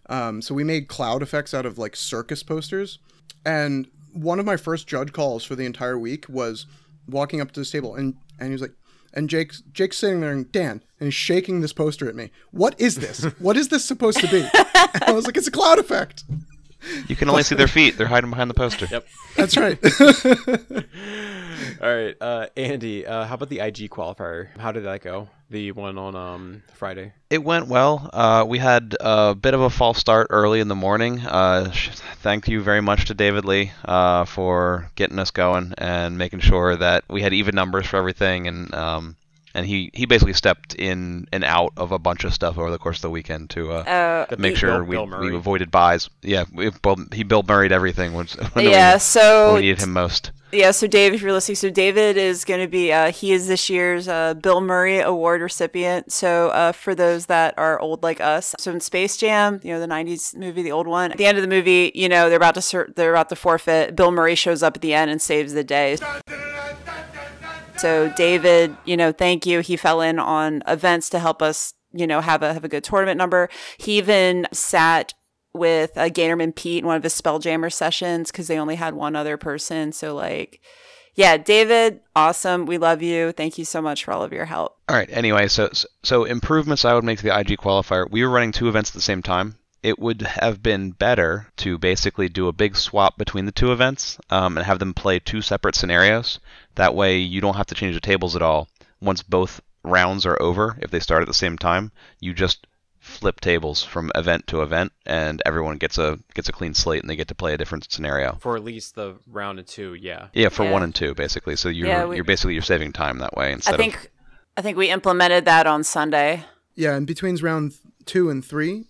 So we made cloud effects out of like circus posters, and one of my first judge calls for the entire week was walking up to this table, and he was like, and Jake's sitting there, and Dan, and he's shaking this poster at me. What is this? What is this supposed to be? And I was like, it's a cloud effect. You can only see their feet. They're hiding behind the poster. Yep. That's right. All right, Andy, how about the IG qualifier? How did that go? The one on Friday. It went well. We had a bit of a false start early in the morning. Thank you very much to David Lee for getting us going and making sure that we had even numbers for everything. And he basically stepped in and out of a bunch of stuff over the course of the weekend to make sure we avoided buys. Yeah, he Bill Murray'd everything when we needed him most. Yeah, so Dave, if you're listening, so David is going to be, he is this year's Bill Murray Award recipient. So for those that are old like us, so in Space Jam, the 90s movie, the old one, at the end of the movie, they're about to forfeit. Bill Murray shows up at the end and saves the day. So David, thank you. He fell in on events to help us, have a good tournament number. He even sat with Gainerman Pete in one of his Spelljammer sessions because they only had one other person. So David, awesome. We love you. Thank you so much for all of your help. All right. Anyway, so improvements I would make to the IG qualifier. We were running 2 events at the same time. It would have been better to basically do a big swap between the 2 events and have them play 2 separate scenarios. That way you don't have to change the tables at all. Once both rounds are over, if they start at the same time, you just flip tables from event to event, and everyone gets a clean slate, and they get to play a different scenario for at least the round of 2. Yeah, for 1 and 2 basically. So you're saving time that way instead. I think we implemented that on Sunday. Yeah, and between round 2 and 3,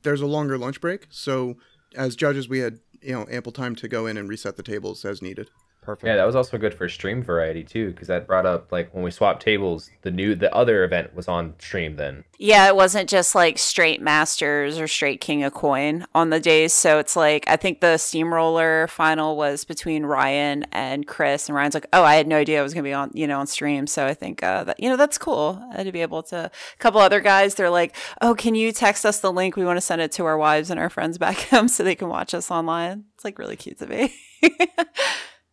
there's a longer lunch break. So as judges, we had ample time to go in and reset the tables as needed. Perfect. Yeah, that was also good for stream variety too, because that brought up like when we swapped tables, the other event was on stream then. Yeah, it wasn't just like straight Masters or straight King of Coin on the days. So it's like I think the Steamroller final was between Ryan and Chris, and Ryan's like, "Oh, I had no idea I was gonna be on on stream." So I think that that's cool to be able to. A couple other guys, they're like, "Oh, can you text us the link? We want to send it to our wives and our friends back home so they can watch us online." It's like really cute to me.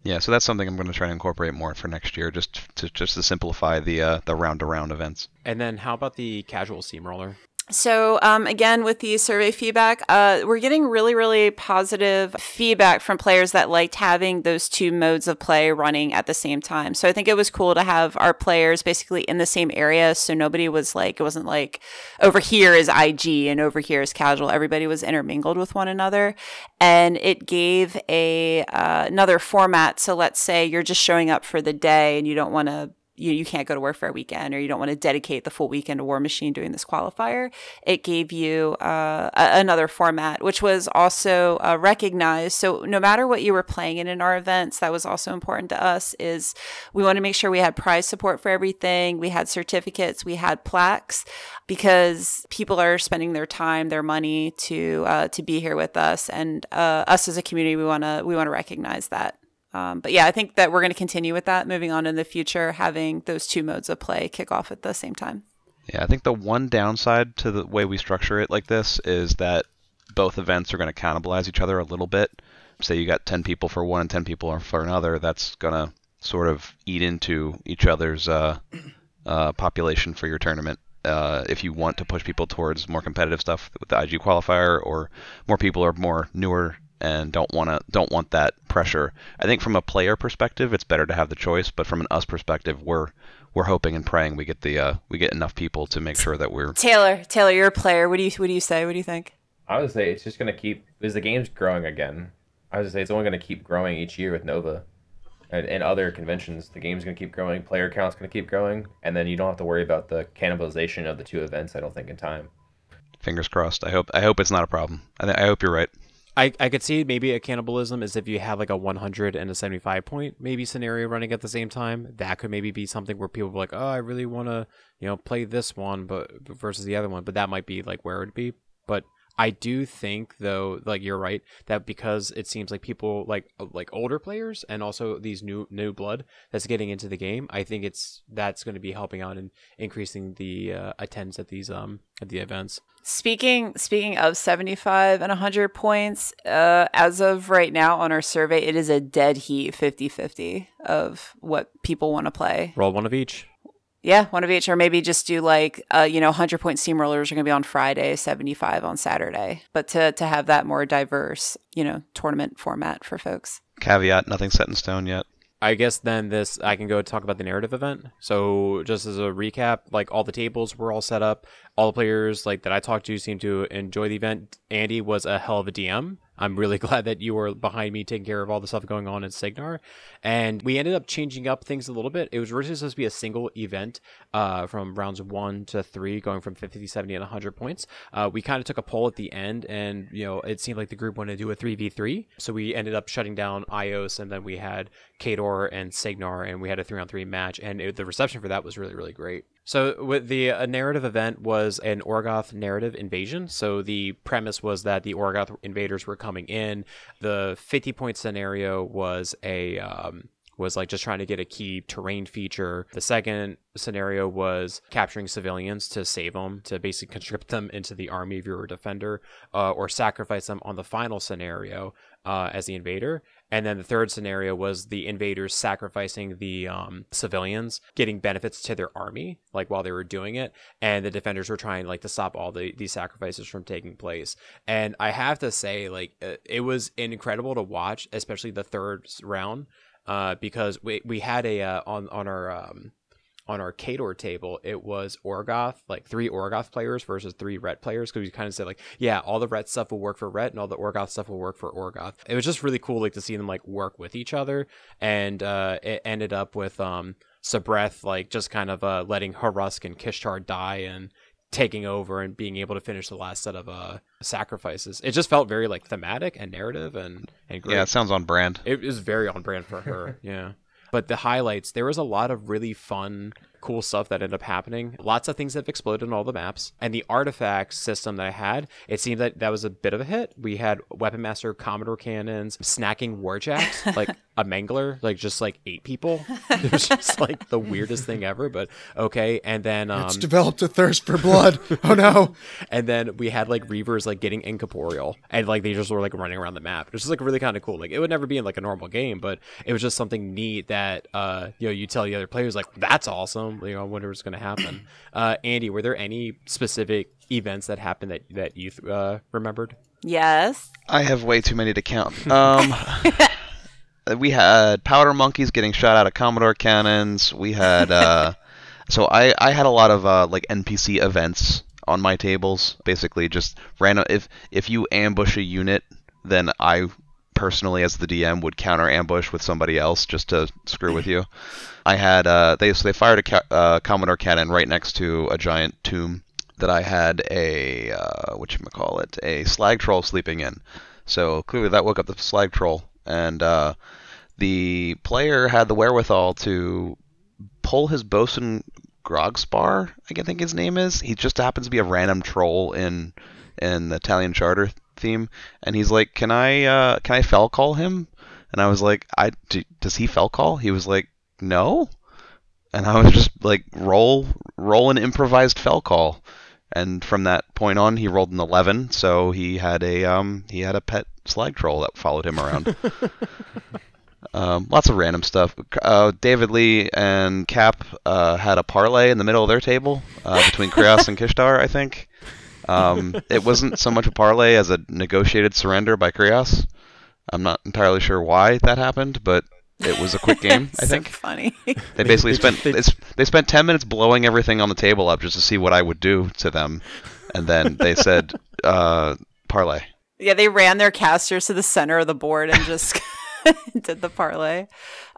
Yeah, so that's something I'm going to try and incorporate more for next year, just to simplify the round-to-round events. And then how about the casual steamroller? So again, with the survey feedback, we're getting really, really positive feedback from players that liked having those 2 modes of play running at the same time. So I think it was cool to have our players basically in the same area. So nobody was like, it wasn't like over here is IG and over here is casual. Everybody was intermingled with one another. And it gave another format. So let's say you're just showing up for the day and you don't want to you can't go to work for a weekend, or you don't want to dedicate the full weekend to Warmachine doing this qualifier. It gave you another format, which was also recognized. So no matter what you were playing in our events, that was also important to us, is we want to make sure we had prize support for everything. We had certificates, we had plaques, because people are spending their time, their money to be here with us, and us as a community, we want to recognize that. But yeah, I think that we're going to continue with that moving on in the future, having those two modes of play kick off at the same time. Yeah, I think the one downside to the way we structure it like this is that both events are going to cannibalize each other a little bit. Say you got 10 people for one and 10 people for another, that's going to sort of eat into each other's population for your tournament. If you want to push people towards more competitive stuff with the IG qualifier, or more people are more newer and don't want that pressure. I think from a player perspective, it's better to have the choice, but from an us perspective, we're hoping and praying we get enough people to make sure that we're Taylor, you're a player. What do you say? What do you think? I would say it's just going to keep, because the game's growing again. I would say it's only going to keep growing each year with Nova and other conventions. The game's going to keep growing, player count's going to keep growing, and then you don't have to worry about the cannibalization of the two events, I don't think, in time. Fingers crossed. I hope it's not a problem. I hope you're right. I could see maybe a cannibalism is if you have like a 100 and a 75 point maybe scenario running at the same time. That could maybe be something where people are like, oh, I really want to, play this one but versus the other one. But that might be like where it would be. But I do think, though, like you're right, that because it seems like people like older players and also these new blood that's getting into the game, I think that's going to be helping out in increasing the attendance at these at the events. Speaking of 75 and 100 points, as of right now on our survey, it is a dead heat 50-50 of what people want to play. Roll one of each. Yeah, one of each, or maybe just do 100-point steamrollers are going to be on Friday, 75 on Saturday. But to have that more diverse, tournament format for folks. Caveat, nothing set in stone yet. I guess then I can go talk about the narrative event. So just as a recap, like all the tables were all set up. All the players that I talked to seemed to enjoy the event. Andy was a hell of a DM. I'm really glad that you were behind me taking care of all the stuff going on in Signar. And we ended up changing up things a little bit. It was originally supposed to be a single event from rounds 1 to 3, going from 50, 70, and 100 points. We kind of took a poll at the end, and it seemed like the group wanted to do a 3v3. So we ended up shutting down Ios, and then we had Kador and Signar, and we had a 3-on-3 match. And the reception for that was really, really great. So with the narrative event was an Orgoth narrative invasion. So the premise was that the Orgoth invaders were coming in. The 50-point scenario was just trying to get a key terrain feature. The second scenario was capturing civilians to save them, to basically conscript them into the army if you're a defender, or sacrifice them on the final scenario as the invader. And then the third scenario was the invaders sacrificing the civilians, getting benefits to their army, while they were doing it. And the defenders were trying to stop all these sacrifices from taking place. And I have to say, it was incredible to watch, especially the third round, because we had on our Kador table, it was Orgoth, 3 Orgoth players versus 3 Ret players, because we kind of said, all the Ret stuff will work for Ret, and all the Orgoth stuff will work for Orgoth. It was just really cool, to see them, work with each other, and it ended up with Sabreth, just kind of letting Harusk and Kishtar die, and taking over and being able to finish the last set of sacrifices. It just felt very, thematic and narrative and great. Yeah, it sounds on brand. It is very on brand for her, yeah. But the highlights, there was a lot of really fun, cool stuff that ended up happening. Lots of things that have exploded on all the maps. And the artifact system that I had, it seemed that was a bit of a hit. We had Weapon Master, Commodore cannons, snacking warjacks, a mangler, just 8 people. It was just the weirdest thing ever, but okay. And then it's developed a thirst for blood. Oh no. And then we had Reavers getting incorporeal, and they just were running around the map. It was just really kind of cool. It would never be in a normal game, but it was just something neat that you tell the other players that's awesome. I wonder what's going to happen. Andy, were there any specific events that happened that you remembered? Yes. I have way too many to count. We had powder monkeys getting shot out of Commodore cannons. We had so I had a lot of NPC events on my tables. Basically, just random. If you ambush a unit, then I personally, as the DM, would counter ambush with somebody else just to screw with you. I had they fired a Commodore cannon right next to a giant tomb that I had a a slag troll sleeping in. So clearly that woke up the slag troll, and the player had the wherewithal to pull his bosun Grogspar, I think his name is. He just happens to be a random troll in the Italian Charter theme, and he's like, "Can I fell call him?" And I was like, "Does he fell call?" He was like, "No." And I was just like, roll an improvised fell call. And from that point on, he rolled an 11, so he had a pet slag troll that followed him around. Lots of random stuff. David Lee and Cap had a parlay in the middle of their table between Krios and Kishtar, I think. It wasn't so much a parlay as a negotiated surrender by Krios. I'm not entirely sure why that happened, but it was a quick game, I think. So funny. They basically spent 10 minutes blowing everything on the table up just to see what I would do to them, and then they said parlay. Yeah, they ran their casters to the center of the board and just did the parlay.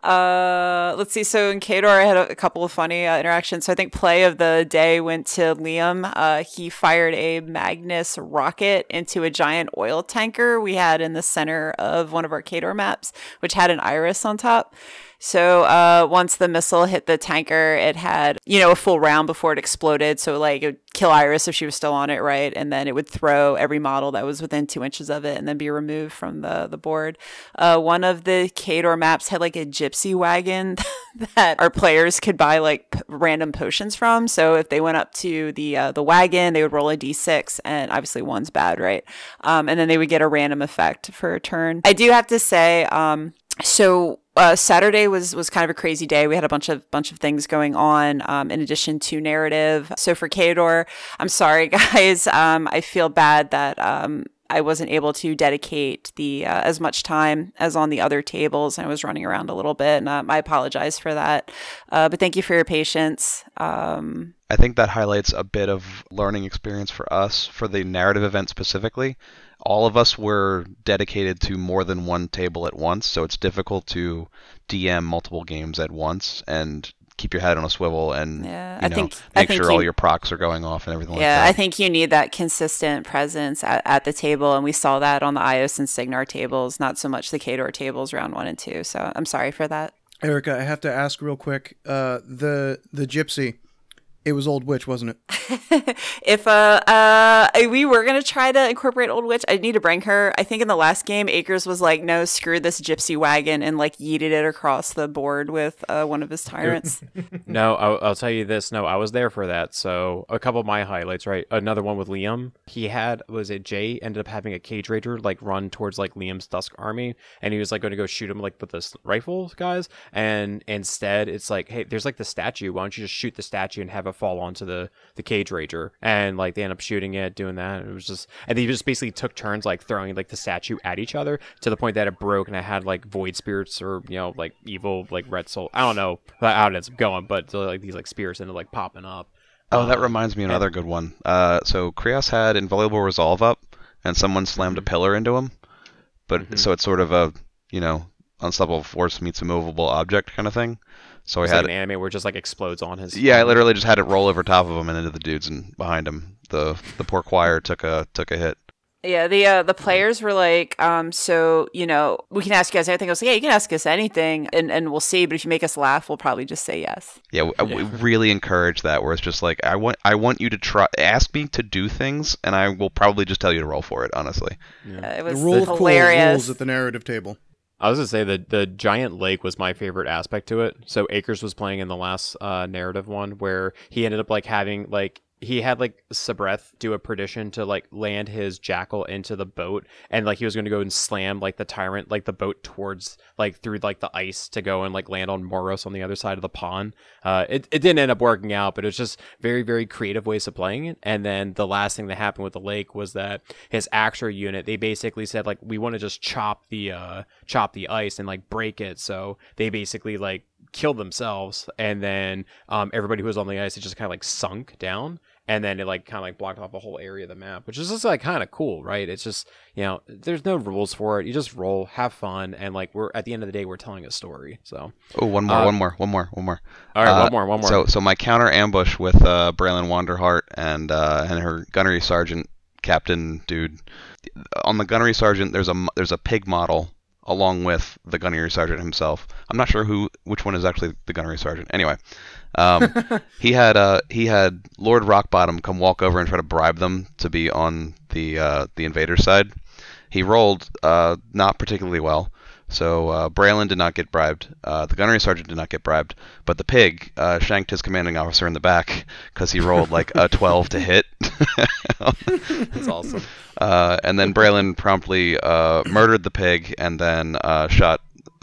Let's see. So in Kador, I had a couple of funny interactions. So I think play of the day went to Liam. He fired a Magnus rocket into a giant oil tanker we had in the center of one of our Kador maps, which had an iris on top. So once the missile hit the tanker, it had, a full round before it exploded. So like it would kill Iris if she was still on it, right? And then it would throw every model that was within 2 inches of it and then be removed from the board. One of the Kador maps had like a gypsy wagon that our players could buy like random potions from. So if they went up to the wagon, they would roll a d6, and obviously one's bad, right? And then they would get a random effect for a turn. I do have to say, Saturday was kind of a crazy day. We had a bunch of things going on in addition to narrative. So for Kador, I'm sorry, guys. I feel bad that I wasn't able to dedicate the as much time as on the other tables. I was running around a little bit, and I apologize for that. But thank you for your patience. I think that highlights a bit of learning experience for us for the narrative event specifically. All of us were dedicated to more than one table at once, so it's difficult to DM multiple games at once and keep your head on a swivel and make sure all your procs are going off and everything like that. Yeah, I think you need that consistent presence at the table, and we saw that on the Ios and Signar tables, not so much the Kador tables round 1 and 2. So I'm sorry for that. Erica, I have to ask real quick. The gypsy, it was Old Witch, wasn't it? If we were gonna try to incorporate Old Witch, I'd need to bring her. I think in the last game, Akers was like, "No, screw this gypsy wagon," and like yeeted it across the board with one of his tyrants. No, I'll tell you this. No, I was there for that. So a couple of my highlights, right? Another one with Liam. He Jay ended up having a Cage Rager like run towards like Liam's Dusk army, and he was like going to go shoot him like with this rifle, guys. And instead, it's like, hey, there's like the statue. Why don't you just shoot the statue and have it fall onto the Cage Rager? And like they end up shooting it, doing that. It was just, and they just basically took turns like throwing like the statue at each other to the point that it broke, and I had like void spirits or like evil like red soul. I don't know how it ends up going, but like these like spirits ended up like popping up. Oh, that reminds me of another good one. So Krios had Invaluable Resolve up, and someone slammed a pillar into him. But so it's sort of a unstoppable force meets immovable object kind of thing. So It's I had like an anime where it just like explodes on his. I literally just had it roll over top of him and into the dudes and behind him. The poor choir took a hit. Yeah, the players were like, so we can ask you guys anything. I was like, yeah, you can ask us anything, and we'll see. But if you make us laugh, we'll probably just say yes. Yeah, we really encourage that, where it's just like, I want you to ask me to do things, and I will probably just tell you to roll for it. Honestly, it was the rule of cool hilarious. rules at the narrative table. I was gonna say that the giant lake was my favorite aspect to it. So Akers was playing in the last narrative one where he ended up like having like he had like Sabreth do a perdition to like land his jackal into the boat, and like he was going to go and slam like the tyrant like the boat towards like through like the ice to go and like land on Moros on the other side of the pond. It didn't end up working out, but it was just very, very creative ways of playing it. And then the last thing that happened with the lake was that his Axer unit, they basically said like, we want to just chop the ice and like break it. So they basically like killed themselves, and then everybody who was on the ice, it just kind of like sunk down. and then it like kind of like blocked off a whole area of the map, which is just like kind of cool, right? It's just, you know, there's no rules for it. You just roll, have fun, and like we're at the end of the day, we're telling a story. So one more. All right, one more. So my counter ambush with Braylon Wanderhart and her gunnery sergeant captain dude. On the gunnery sergeant, there's a pig model along with the gunnery sergeant himself. I'm not sure which one is actually the gunnery sergeant. Anyway, he had Lord Rockbottom come walk over and try to bribe them to be on the invader side. He rolled not particularly well, so Braylon did not get bribed. The gunnery sergeant did not get bribed, but the pig shanked his commanding officer in the back because he rolled like a 12 to hit. That's awesome. And then Braylon promptly murdered the pig and then shot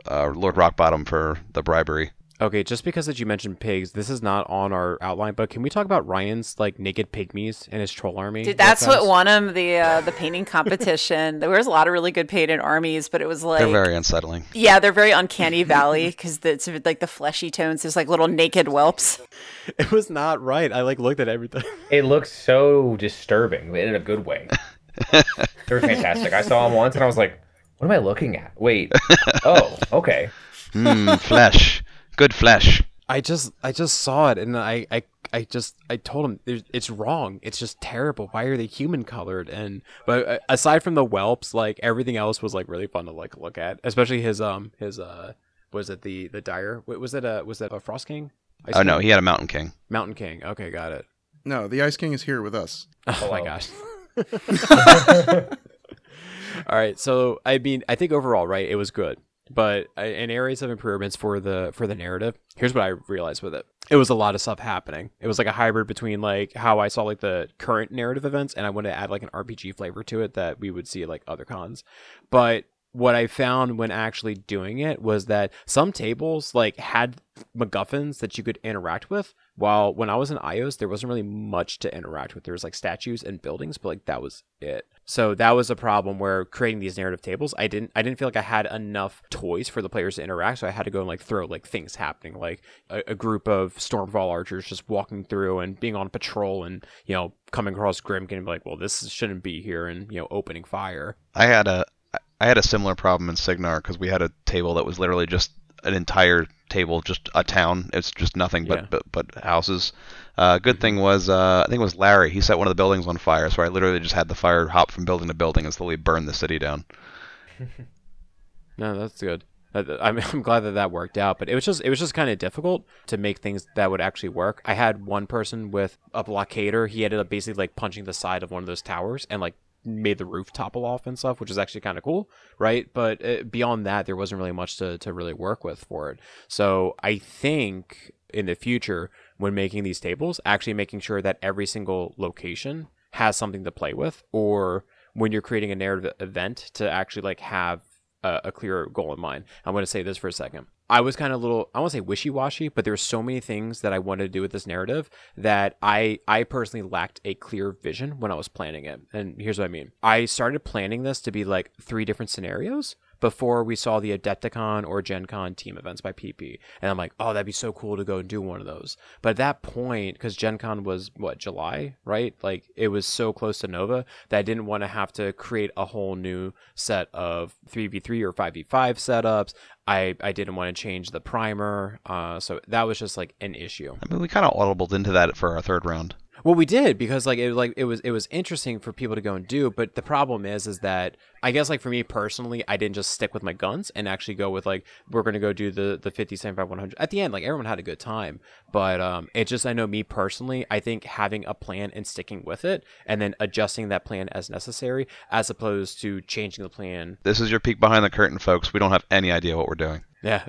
Lord Rockbottom for the bribery. Okay, just because that you mentioned pigs, this is not on our outline, but can we talk about Ryan's like naked pygmies and his troll army? Dude, that's what won him the painting competition. There was a lot of really good painted armies, but it was like they're very unsettling. Yeah, they're very uncanny valley because it's like the fleshy tones. There's like little naked whelps. It was not right. I like looked at everything. It looks so disturbing, but in a good way. They're fantastic. I saw them once and I was like, "What am I looking at? Wait, oh, okay." Flesh. Good flesh. I just saw it and I told him it's wrong. It's just terrible. Why are they human colored? But aside from the whelps, like everything else was like really fun to like look at. Especially his was it the dire? Was that a Frost King? Oh no, he had a Mountain King. Mountain King. Okay, got it. No, the Ice King is here with us. Oh my gosh. All right, so I mean, I think overall, right, it was good. But in areas of improvements for the narrative, here's what I realized with it. It was a lot of stuff happening. It was like a hybrid between like how I saw like the current narrative events, and I wanted to add like an RPG flavor to it that we would see at like other cons. But what I found when actually doing it was that some tables like had MacGuffins that you could interact with, while when I was in iOS, there wasn't really much to interact with. There was like statues and buildings, but like that was it. So that was a problem where creating these narrative tables, I didn't feel like I had enough toys for the players to interact. So I had to go and like throw like things happening, like a group of Stormfall archers just walking through and being on patrol and, you know, coming across Grimkin and be like, well, this shouldn't be here, and, you know, opening fire. I had a similar problem in Signar because we had a table that was literally just an entire table, just a town. It's just nothing but houses. Good thing was, I think it was Larry. He set one of the buildings on fire, so I literally just had the fire hop from building to building and slowly burn the city down. No, that's good. I'm glad that worked out, but it was just kind of difficult to make things that would actually work. I had one person with a blockader. He ended up basically like punching the side of one of those towers and like made the roof topple off and stuff, which is actually kind of cool, right? But beyond that, there wasn't really much to really work with for it. So I think in the future, when making these tables, actually making sure that every single location has something to play with, or when you're creating a narrative event, to actually like have a clear goal in mind. I'm going to say this for a second. I was kind of a little, I won't say wishy-washy, but there were so many things that I wanted to do with this narrative that I personally lacked a clear vision when I was planning it. And here's what I mean. I started planning this to be like 3 different scenarios before we saw the Adepticon or Gen Con team events by PP. And I'm like, oh, that'd be so cool to go and do one of those. But at that point, because Gen Con was, July, right? Like, it was so close to Nova that I didn't want to have to create a whole new set of 3v3 or 5v5 setups. I didn't want to change the primer. So that was just, like, an issue. I mean, we kind of audibled into that for our 3rd round. Well, we did, because it was interesting for people to go and do, but the problem is that I guess like for me personally, I didn't just stick with my guns and actually go with like, we're going to go do the 50, 75, 100. At the end, like everyone had a good time, but it just, I know me personally, I think having a plan and sticking with it and then adjusting that plan as necessary, as opposed to changing the plan. This is your peek behind the curtain, folks. We don't have any idea what we're doing. Yeah.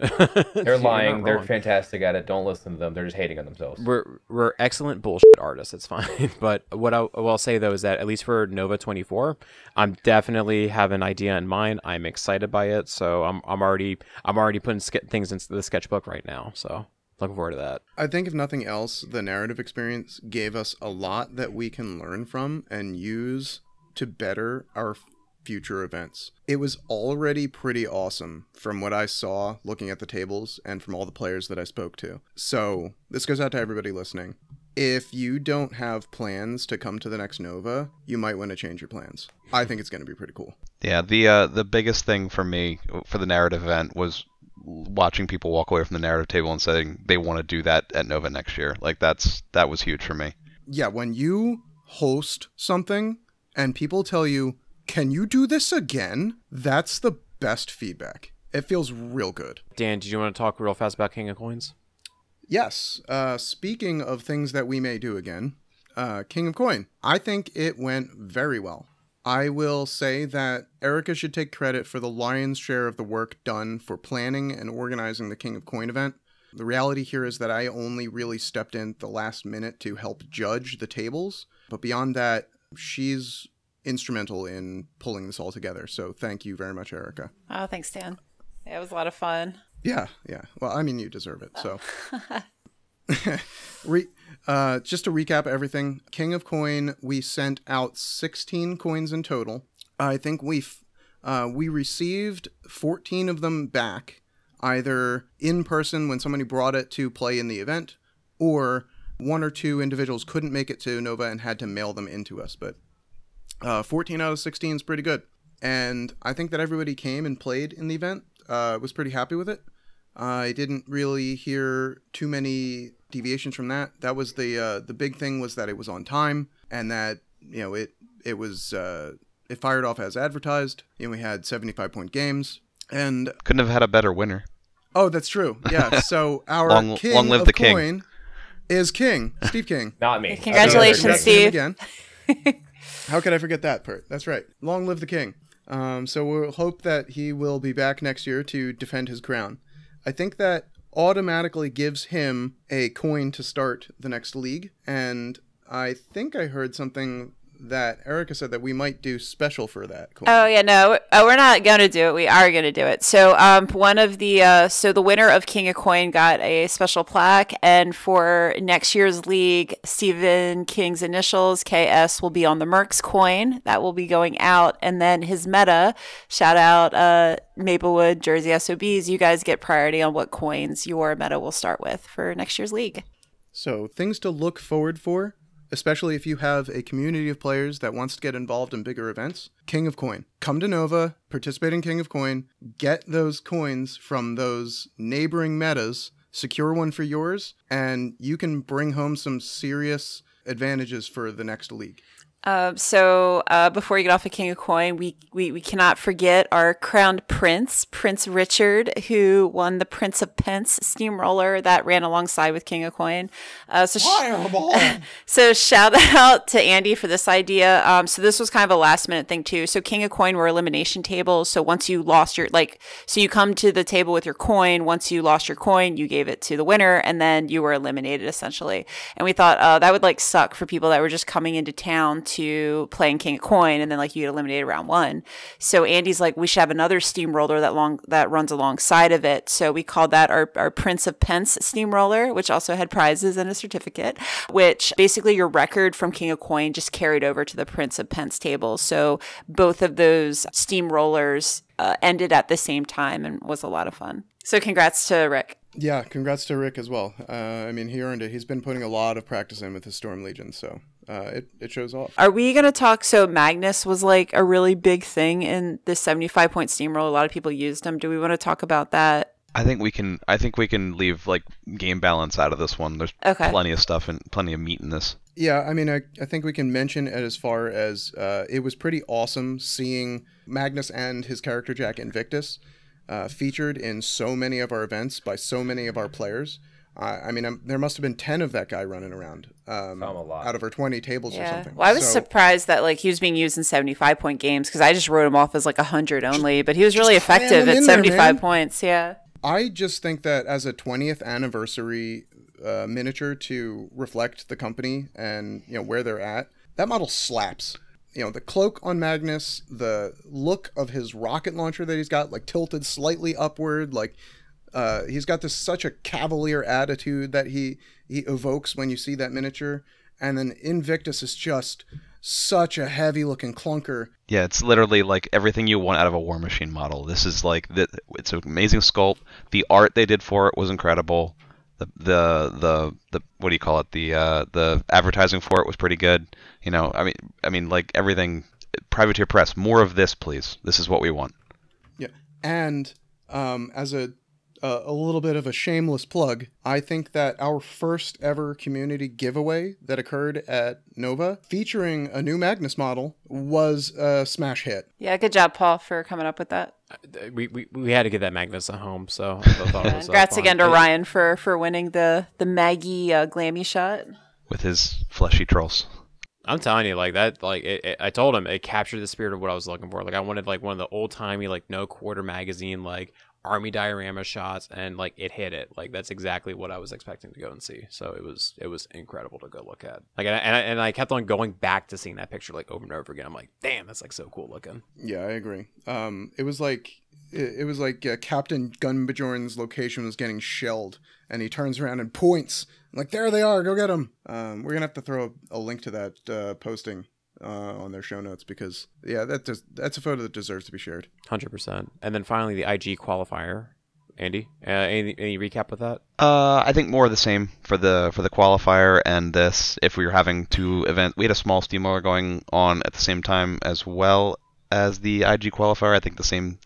They're lying. They're fantastic at it. Don't listen to them. They're just hating on themselves. We're excellent bullshit artists. It's fine. But what I'll say though is that at least for Nova 24, I'm definitely have an idea in mind. I'm excited by it. So I'm already putting things into the sketchbook right now. So looking forward to that. I think if nothing else, the narrative experience gave us a lot that we can learn from and use to better our future events. It was already pretty awesome from what I saw looking at the tables and from all the players that I spoke to. So this goes out to everybody listening. if you don't have plans to come to the next Nova, you might want to change your plans. I think it's going to be pretty cool. Yeah, the biggest thing for me for the narrative event was watching people walk away from the narrative table and saying they want to do that at Nova next year. Like that was huge for me. Yeah, when you host something and people tell you, "Can you do this again?" That's the best feedback. It feels real good. Dan, did you want to talk real fast about King of Coins? Yes. Speaking of things that we may do again, King of Coin. I think it went very well. I will say that Erica should take credit for the lion's share of the work done for planning and organizing the King of Coin event. The reality here is that I only really stepped in at the last minute to help judge the tables. But beyond that, she's instrumental in pulling this all together. So thank you very much, Erica. Oh, thanks, Dan. Yeah, it was a lot of fun. Yeah. Well, I mean, you deserve it. So, just to recap everything, King of Coin, we sent out 16 coins in total. I think we received 14 of them back, either in person when somebody brought it to play in the event, or one or two individuals couldn't make it to Nova and had to mail them into us. But 14 out of 16 is pretty good. And I think that everybody came and played in the event. Was pretty happy with it. I didn't really hear too many deviations from that. That was the big thing, was that it was on time, and that it fired off as advertised. We had 75-point games, and couldn't have had a better winner. Oh, that's true. Yeah. So our king long live of the coin is King Steve King. Not me. Congratulations, Steve. Again. How could I forget that part? That's right. Long live the king. So we'll hope that he will be back next year to defend his crown. I think that automatically gives him a coin to start the next league. And I think I heard something that Erica said that we might do special for that coin. Oh yeah, no, we're not gonna do it. We are gonna do it. So the winner of King of Coin got a special plaque, and for next year's league, Stephen King's initials KS will be on the Mercs coin that will be going out, and then his meta, shout out Maplewood, Jersey SOBs. You guys get priority on what coins your meta will start with for next year's league. So things to look forward for, especially if you have a community of players that wants to get involved in bigger events. King of Coin. Come to Nova, participate in King of Coin, get those coins from those neighboring metas, secure one for yours, and you can bring home some serious advantages for the next league. Before you get off of King of Coin, we cannot forget our crowned prince, Prince Richard, who won the Prince of Pence steamroller that ran alongside with King of Coin. So shout out to Andy for this idea. So this was kind of a last minute thing too. So King of Coin were elimination tables. So once you lost so you come to the table with your coin. Once you lost your coin, you gave it to the winner, and then you were eliminated essentially. And we thought that would suck for people that were just coming into town to playing King of Coin, and then you get eliminated round one. So Andy's we should have another steamroller that runs alongside of it. So we called that our Prince of Pence steamroller, which also had prizes and a certificate, which basically your record from King of Coin just carried over to the Prince of Pence table. So both of those steamrollers ended at the same time and was a lot of fun. So congrats to Rick. Yeah, congrats to Rick as well. He earned it. He's been putting a lot of practice in with his Storm Legion, so it shows off. Are we going to talk? So Magnus was a really big thing in this 75-point steamroll. A lot of people used him. Do we want to talk about that? I think we can leave game balance out of this one. There's plenty of stuff and plenty of meat in this. Yeah, I think we can mention it as far as it was pretty awesome seeing Magnus and his character Jack Invictus featured in so many of our events by so many of our players. There must have been 10 of that guy running around out of our 20 tables or something. Well, I was surprised that he was being used in 75-point games, because I just wrote him off as 100 only, but he was really effective at 75 points. Yeah. I just think that as a 20th anniversary miniature to reflect the company and where they're at, that model slaps. The cloak on Magnus, the look of his rocket launcher that he's got tilted slightly upward, he's got such a cavalier attitude that he evokes when you see that miniature. And then Invictus is just such a heavy looking clunker. Yeah, it's literally everything you want out of a Warmachine model. This is it's an amazing sculpt. The art they did for it was incredible. The what do you call it? The advertising for it was pretty good. Like everything. Privateer Press, more of this, please. This is what we want. Yeah, and as a little bit of a shameless plug, I think that our first ever community giveaway that occurred at Nova, featuring a new Magnus model, was a smash hit. Yeah, good job, Paul, for coming up with that. We had to get that Magnus at home, so I thought it was congrats fun. again to Ryan for winning the Maggie Glammy shot With his fleshy trolls. I'm telling you, like that, like I told him it captured the spirit of what I was looking for. Like I wanted like one of the old timey, like no quarter magazine, like army diorama shots, and like it hit it. Like that's exactly what I was expecting to go and see. So it was incredible to go look at. Like and I kept on going back to seeing that picture like over and over again. I'm like, damn, that's like so cool looking. Yeah, I agree. It was like Captain Gunbjorn's location was getting shelled, and he turns around and points. I'm like, there they are, go get them. We're going to have to throw a link to that posting on their show notes because, yeah, that's a photo that deserves to be shared. 100%. And then finally, the IG qualifier. Andy, any recap with that? I think more of the same for the qualifier and this. If we were having two events, we had a small steamroller going on at the same time as well as the IG qualifier. I think the same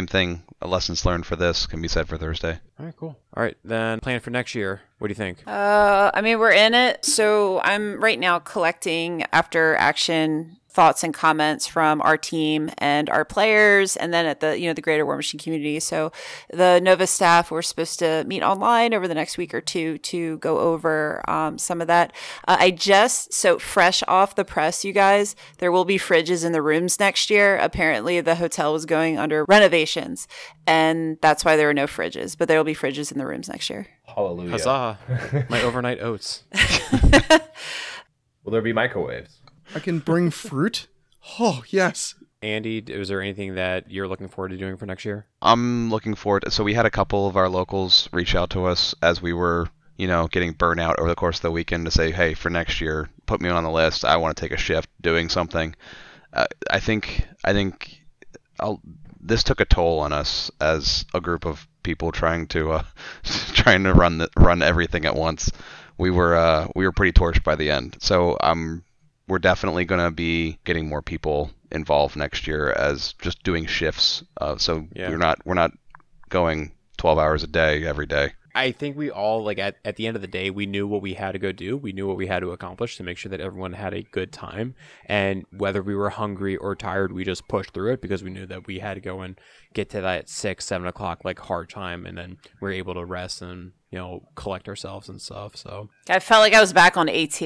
thing. Lessons learned for this can be said for Thursday. All right, cool. All right, then plan for next year. What do you think? I mean, we're in it. So I'm right now collecting after action thoughts and comments from our team and our players, and then at the greater Warmachine community. So the Nova staff, we're supposed to meet online over the next week or two to go over some of that. So fresh off the press, you guys, there will be fridges in the rooms next year. Apparently the hotel was going under renovations, and that's why there are no fridges, but there will be fridges in the rooms next year. Hallelujah. Huzzah. My overnight oats. Will there be microwaves? I can bring fruit? Oh, yes. Andy, is there anything that you're looking forward to doing for next year? I'm looking forward. So we had a couple of our locals reach out to us as we were, getting burnt out over the course of the weekend to say, hey, for next year, put me on the list. I want to take a shift doing something. I think this took a toll on us as a group of people trying to run everything at once. We were pretty torched by the end. So we're definitely going to be getting more people involved next year as just doing shifts. We're not going 12 hours a day every day. I think we all, like, at the end of the day, we knew what we had to go do. We knew what we had to accomplish to make sure that everyone had a good time. And whether we were hungry or tired, we just pushed through it because we knew that we had to go and get to that 6, 7 o'clock, like, hard time. And then we were able to rest and, collect ourselves and stuff. So I felt like I was back on AT.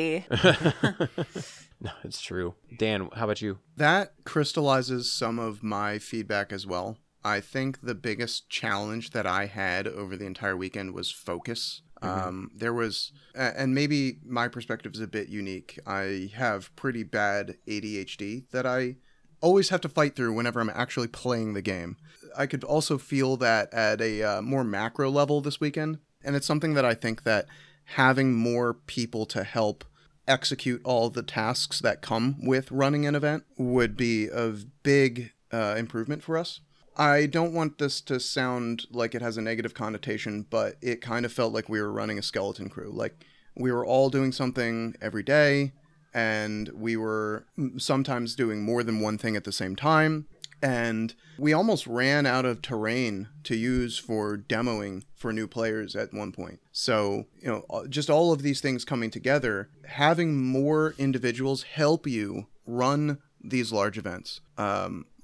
No, it's true. Dan, how about you? That crystallizes some of my feedback as well. I think the biggest challenge that I had over the entire weekend was focus. There was, and maybe my perspective is a bit unique. I have pretty bad ADHD that I always have to fight through whenever I'm actually playing the game. I could also feel that at a more macro level this weekend. And it's something that I think that having more people to help execute all the tasks that come with running an event would be a big improvement for us. I don't want this to sound like it has a negative connotation, but it kind of felt like we were running a skeleton crew. Like we were all doing something every day, and we were sometimes doing more than one thing at the same time. And we almost ran out of terrain to use for demoing for new players at one point. So, just all of these things coming together, having more individuals help you run these large events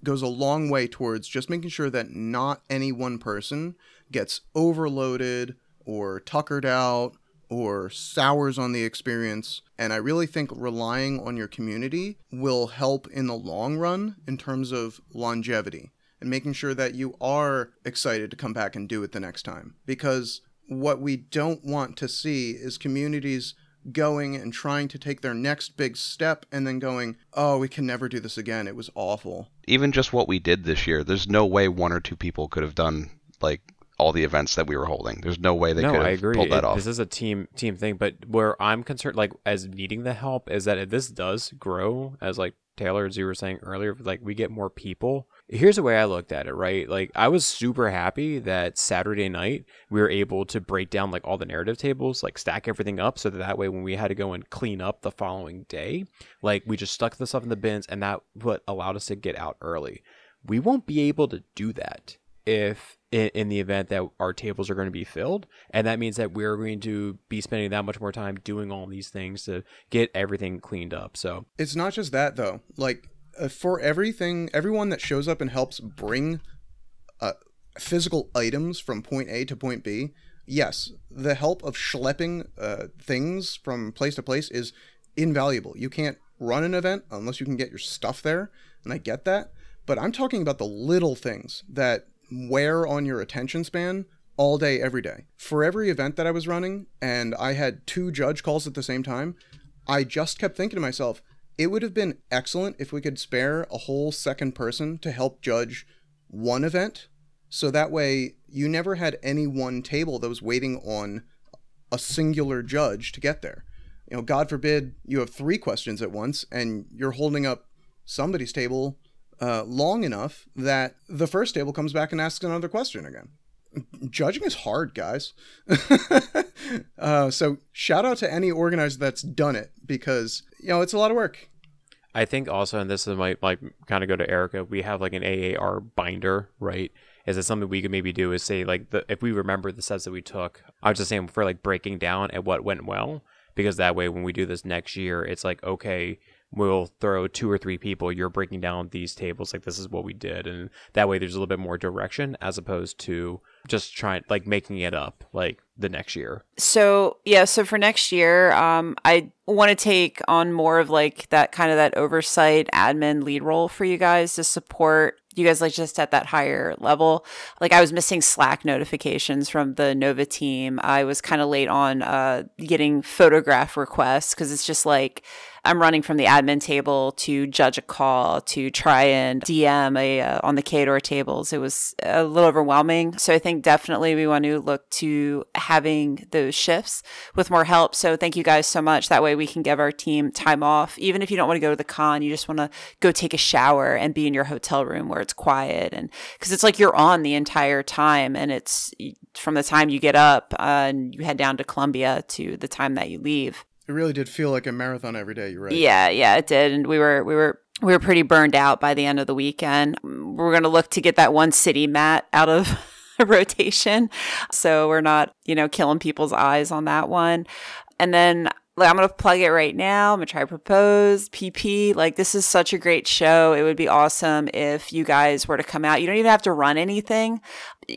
goes a long way towards just making sure that not any one person gets overloaded or tuckered out or sours on the experience. And I really think relying on your community will help in the long run in terms of longevity and making sure that you are excited to come back and do it the next time. Because what we don't want to see is communities going and trying to take their next big step and then going, oh, we can never do this again. It was awful. Even just what we did this year, there's no way one or two people could have done like all the events that we were holding. There's no way they could have pulled that off. This is a team thing, but where I'm concerned, like as needing the help, is that if this does grow, as like Taylor, as you were saying earlier, like we get more people, Here's the way I looked at it, right? Like, I was super happy that Saturday night we were able to break down like all the narrative tables, like stack everything up so that way when we had to go and clean up the following day, like we just stuck the stuff in the bins, and that what allowed us to get out early. We won't be able to do that if in the event that our tables are going to be filled, and that means that we're going to be spending that much more time doing all these things to get everything cleaned up. So it's not just that though. Like for everyone that shows up and helps bring physical items from point A to point B, yes, the help of schlepping things from place to place is invaluable. You can't run an event unless you can get your stuff there, and I get that. But I'm talking about the little things that wear on your attention span all day, every day. For every event that I was running, and I had 2 judge calls at the same time, I just kept thinking to myself, it would have been excellent if we could spare a whole second person to help judge one event. So that way you never had any one table that was waiting on a singular judge to get there. You know, God forbid you have 3 questions at once and you're holding up somebody's table long enough that the first table comes back and asks another question again. Judging is hard, guys. So shout out to any organizer that's done it, because, you know, it's a lot of work. I think also, and this is might kind of go to Erica, we have like an AAR binder, right? Is it something we could maybe do is say like if we remember the sets that we took, I was just saying for like breaking down at what went well, because that way when we do this next year, it's like, okay, we'll throw 2 or 3 people, you're breaking down these tables, like this is what we did, and that way there's a little bit more direction as opposed to just trying like making it up like the next year. So for next year, I want to take on more of like that kind of that oversight admin lead role for you guys to support you guys, like just at that higher level. Like I was missing Slack notifications from the Nova team. I was kind of late on getting photograph requests, because it's just like I'm running from the admin table to judge a call to try and DM on the Kador tables. It was a little overwhelming. So I think definitely we want to look to having those shifts with more help. So thank you guys so much. That way we can give our team time off. Even if you don't want to go to the con, you just want to go take a shower and be in your hotel room where it's quiet. And because it's like you're on the entire time, and it's from the time you get up and you head down to Columbia to the time that you leave. It really did feel like a marathon every day. You're right. Yeah, it did. And we were pretty burned out by the end of the weekend. We're going to look to get that one city mat out of rotation, so we're not, killing people's eyes on that one. And then I'm going to plug it right now. I'm going to try propose PP. Like, this is such a great show. It would be awesome if you guys were to come out. You don't even have to run anything.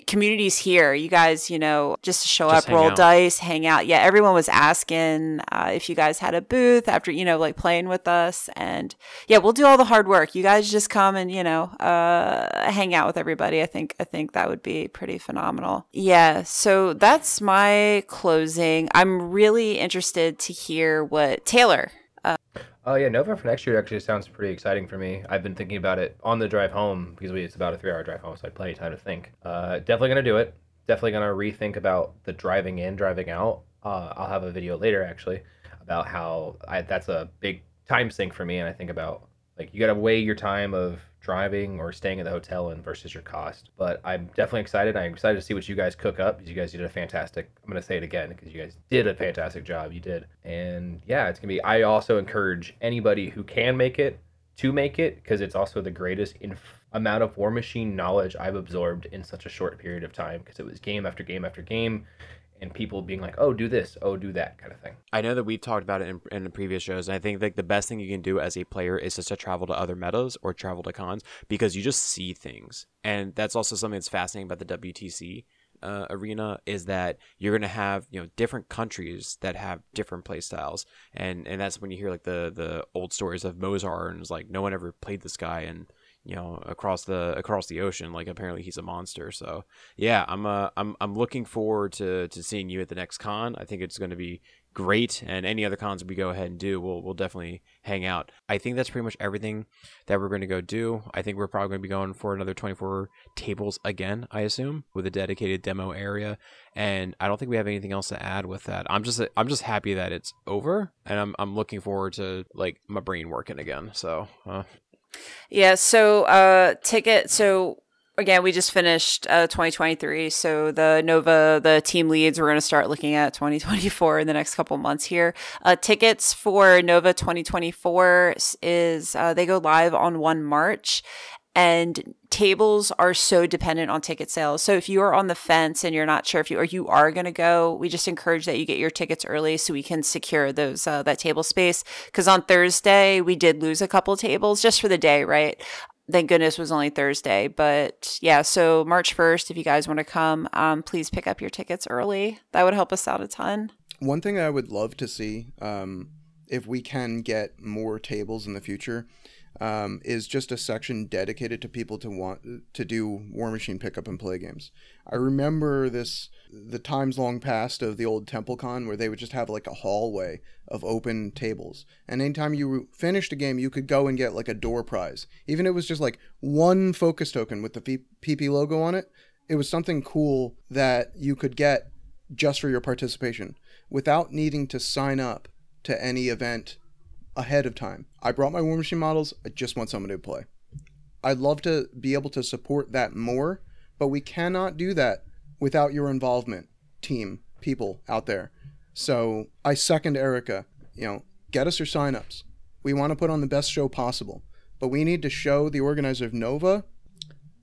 Community's here. You guys, just show up, roll dice, hang out. Yeah, everyone was asking if you guys had a booth after, like playing with us. And yeah, we'll do all the hard work. You guys just come and, hang out with everybody. I think that would be pretty phenomenal. Yeah, so that's my closing. I'm really interested to hear what Taylor. Oh yeah, Nova for next year actually sounds pretty exciting for me. I've been thinking about it on the drive home, because it's about a 3-hour drive home, so I had plenty of time to think. Definitely gonna do it. Definitely gonna rethink about the driving in, driving out. I'll have a video later actually about how that's a big time sink for me, and I think about like you gotta weigh your time of driving or staying at the hotel and versus your cost. But I'm definitely excited. I'm excited to see what you guys cook up, because you guys did a fantastic, I'm going to say it again, because you guys did a fantastic job. You did. And yeah, it's going to be, I also encourage anybody who can make it to make it, because it's also the greatest amount of Warmachine knowledge I've absorbed in such a short period of time, because it was game after game after game, and people being like, oh, do this, oh, do that kind of thing. I know that we've talked about it in the previous shows, and I think like the best thing you can do as a player is just to travel to other metas or travel to cons, because you just see things. And that's also something that's fascinating about the WTC arena, is that you're going to have different countries that have different play styles, and that's when you hear like the old stories of Mozart, and it's like no one ever played this guy, and across the ocean, like apparently he's a monster. So yeah, I'm looking forward to seeing you at the next con. I think it's going to be great, and any other cons we go ahead and do, we'll definitely hang out. I think that's pretty much everything that we're going to go do. I think we're probably going to be going for another 24 tables again, I assume, with a dedicated demo area, and I don't think we have anything else to add with that. I'm just happy that it's over, and I'm looking forward to like my brain working again. So Yeah, so again, we just finished 2023, so the team leads, we're going to start looking at 2024 in the next couple months here. Tickets for Nova 2024 is they go live on 1 March. And tables are so dependent on ticket sales. So if you are on the fence and you're not sure if you are going to go, we just encourage that you get your tickets early so we can secure those that table space. Because on Thursday we did lose a couple tables just for the day, right? Thank goodness it was only Thursday. But yeah, so March 1st, if you guys want to come, please pick up your tickets early. That would help us out a ton. One thing I would love to see, if we can get more tables in the future, is just a section dedicated to people to want to do Warmachine pickup and play games. I remember the times long past of the old TempleCon where they would just have like a hallway of open tables. And anytime you finished a game, you could go and get like a door prize. Even if it was just like one focus token with the PP logo on it, it was something cool that you could get just for your participation without needing to sign up to any event ahead of time. I brought my Warmachine models. I just want somebody to play. I'd love to be able to support that more, but we cannot do that without your involvement, team, people out there. So I second Erica. Get us your signups. We want to put on the best show possible, but we need to show the organizer of Nova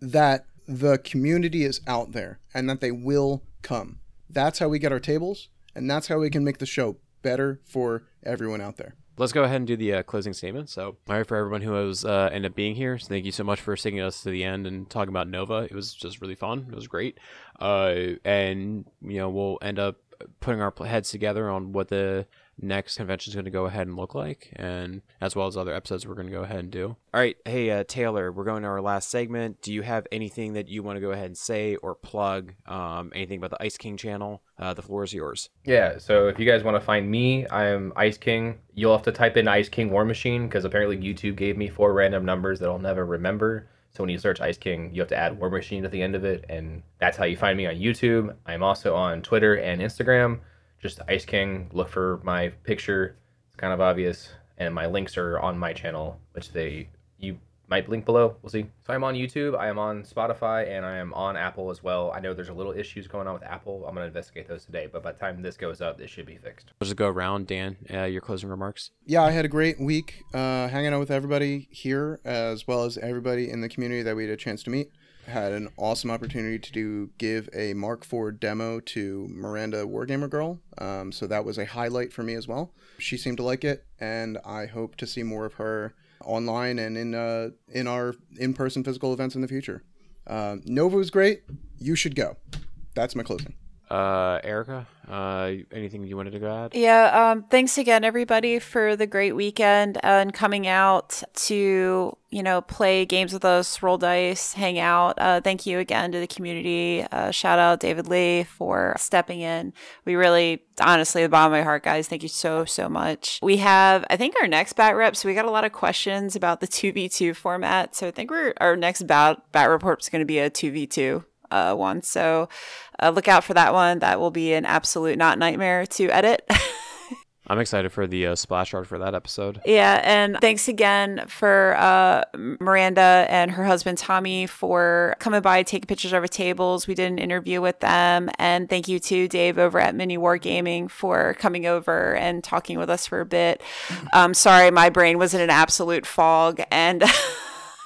that the community is out there and that they will come. That's how we get our tables, and that's how we can make the show better for everyone out there. Let's go ahead and do the closing statement. So, all right, for everyone who has ended up being here, so thank you so much for sticking us to the end and talking about Nova. It was just really fun. It was great. And, we'll end up putting our heads together on what the next convention is going to go ahead and look like, and as well as other episodes we're going to go ahead and do. All right. Hey, Taylor, we're going to our last segment. Do you have anything that you want to go ahead and say or plug? Anything about the Ice King channel? The floor is yours. Yeah, so if you guys want to find me, I am Ice King. You'll have to type in Ice King Warmachine because apparently YouTube gave me 4 random numbers that I'll never remember. So when you search Ice King, you have to add Warmachine at the end of it, and that's how you find me on YouTube. I'm also on Twitter and Instagram. Just Ice King. Look for my picture. It's kind of obvious, and my links are on my channel, which you might link below. We'll see. So I'm on YouTube, I am on Spotify, and I am on Apple as well. I know there's a little issues going on with Apple. I'm going to investigate those today, but by the time this goes up, this should be fixed. We'll just go around. Dan, your closing remarks. Yeah, I had a great week hanging out with everybody here, as well as everybody in the community that we had a chance to meet. Had an awesome opportunity to give a Mark IV demo to Miranda Wargamer Girl, so that was a highlight for me as well. She seemed to like it, and I hope to see more of her online and in our in-person physical events in the future. Nova was great. You should go. That's my closing. Erica, anything you wanted to go add? Yeah, thanks again, everybody, for the great weekend and coming out to, play games with us, roll dice, hang out. Thank you again to the community. Shout out David Lee for stepping in. We really, honestly, the bottom of my heart, guys, thank you so, so much. We have, I think, our next bat rep, so we got a lot of questions about the 2v2 format. So I think our next bat report is going to be a 2v2. One. So look out for that one. That will be an absolute not nightmare to edit. I'm excited for the splash art for that episode. Yeah, and thanks again for Miranda and her husband Tommy for coming by, taking pictures of our tables. We did an interview with them, and thank you to Dave over at Mini Wargaming for coming over and talking with us for a bit. Sorry, my brain was in an absolute fog, and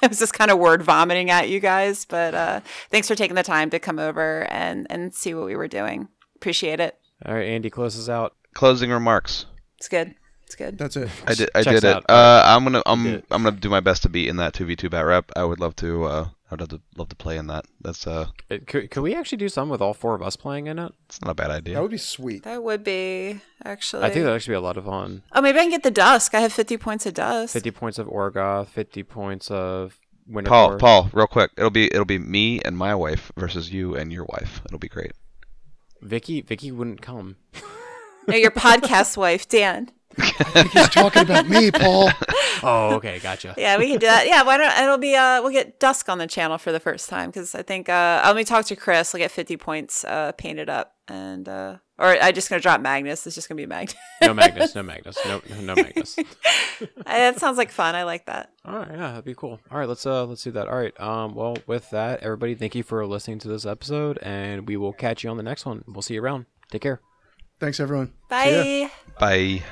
I was just kind of word vomiting at you guys, but thanks for taking the time to come over and see what we were doing. Appreciate it. All right, Andy, close us out. Closing remarks. It's good. It's good. That's it. I did it. I'm gonna do my best to be in that 2v2 bat rep. I would love to. I'd love to play in that. That's Could we actually do some with all 4 of us playing in it? It's not a bad idea. That would be sweet. That would be, actually. I think that'd actually be a lot of fun. Oh, maybe I can get the Dusk. I have 50 points of Dusk. 50 points of Orgoth, 50 points of Winter. Paul, real quick. It'll be me and my wife versus you and your wife. It'll be great. Vicky wouldn't come. No, your podcast wife, Dan. I think he's talking about me, Paul. Oh, okay, gotcha. Yeah, we can do that. Yeah, why don't it'll be we'll get Dusk on the channel for the first time because I think let me talk to Chris. We'll get 50 points painted up and or I just gonna drop Magnus. It's just gonna be Magnus. No Magnus, no Magnus. That sounds like fun. I like that. All right, yeah, that'd be cool. All right, let's do that. All right, well, with that, everybody, thank you for listening to this episode, and we will catch you on the next one. We'll see you around. Take care. Thanks, everyone. Bye. Bye.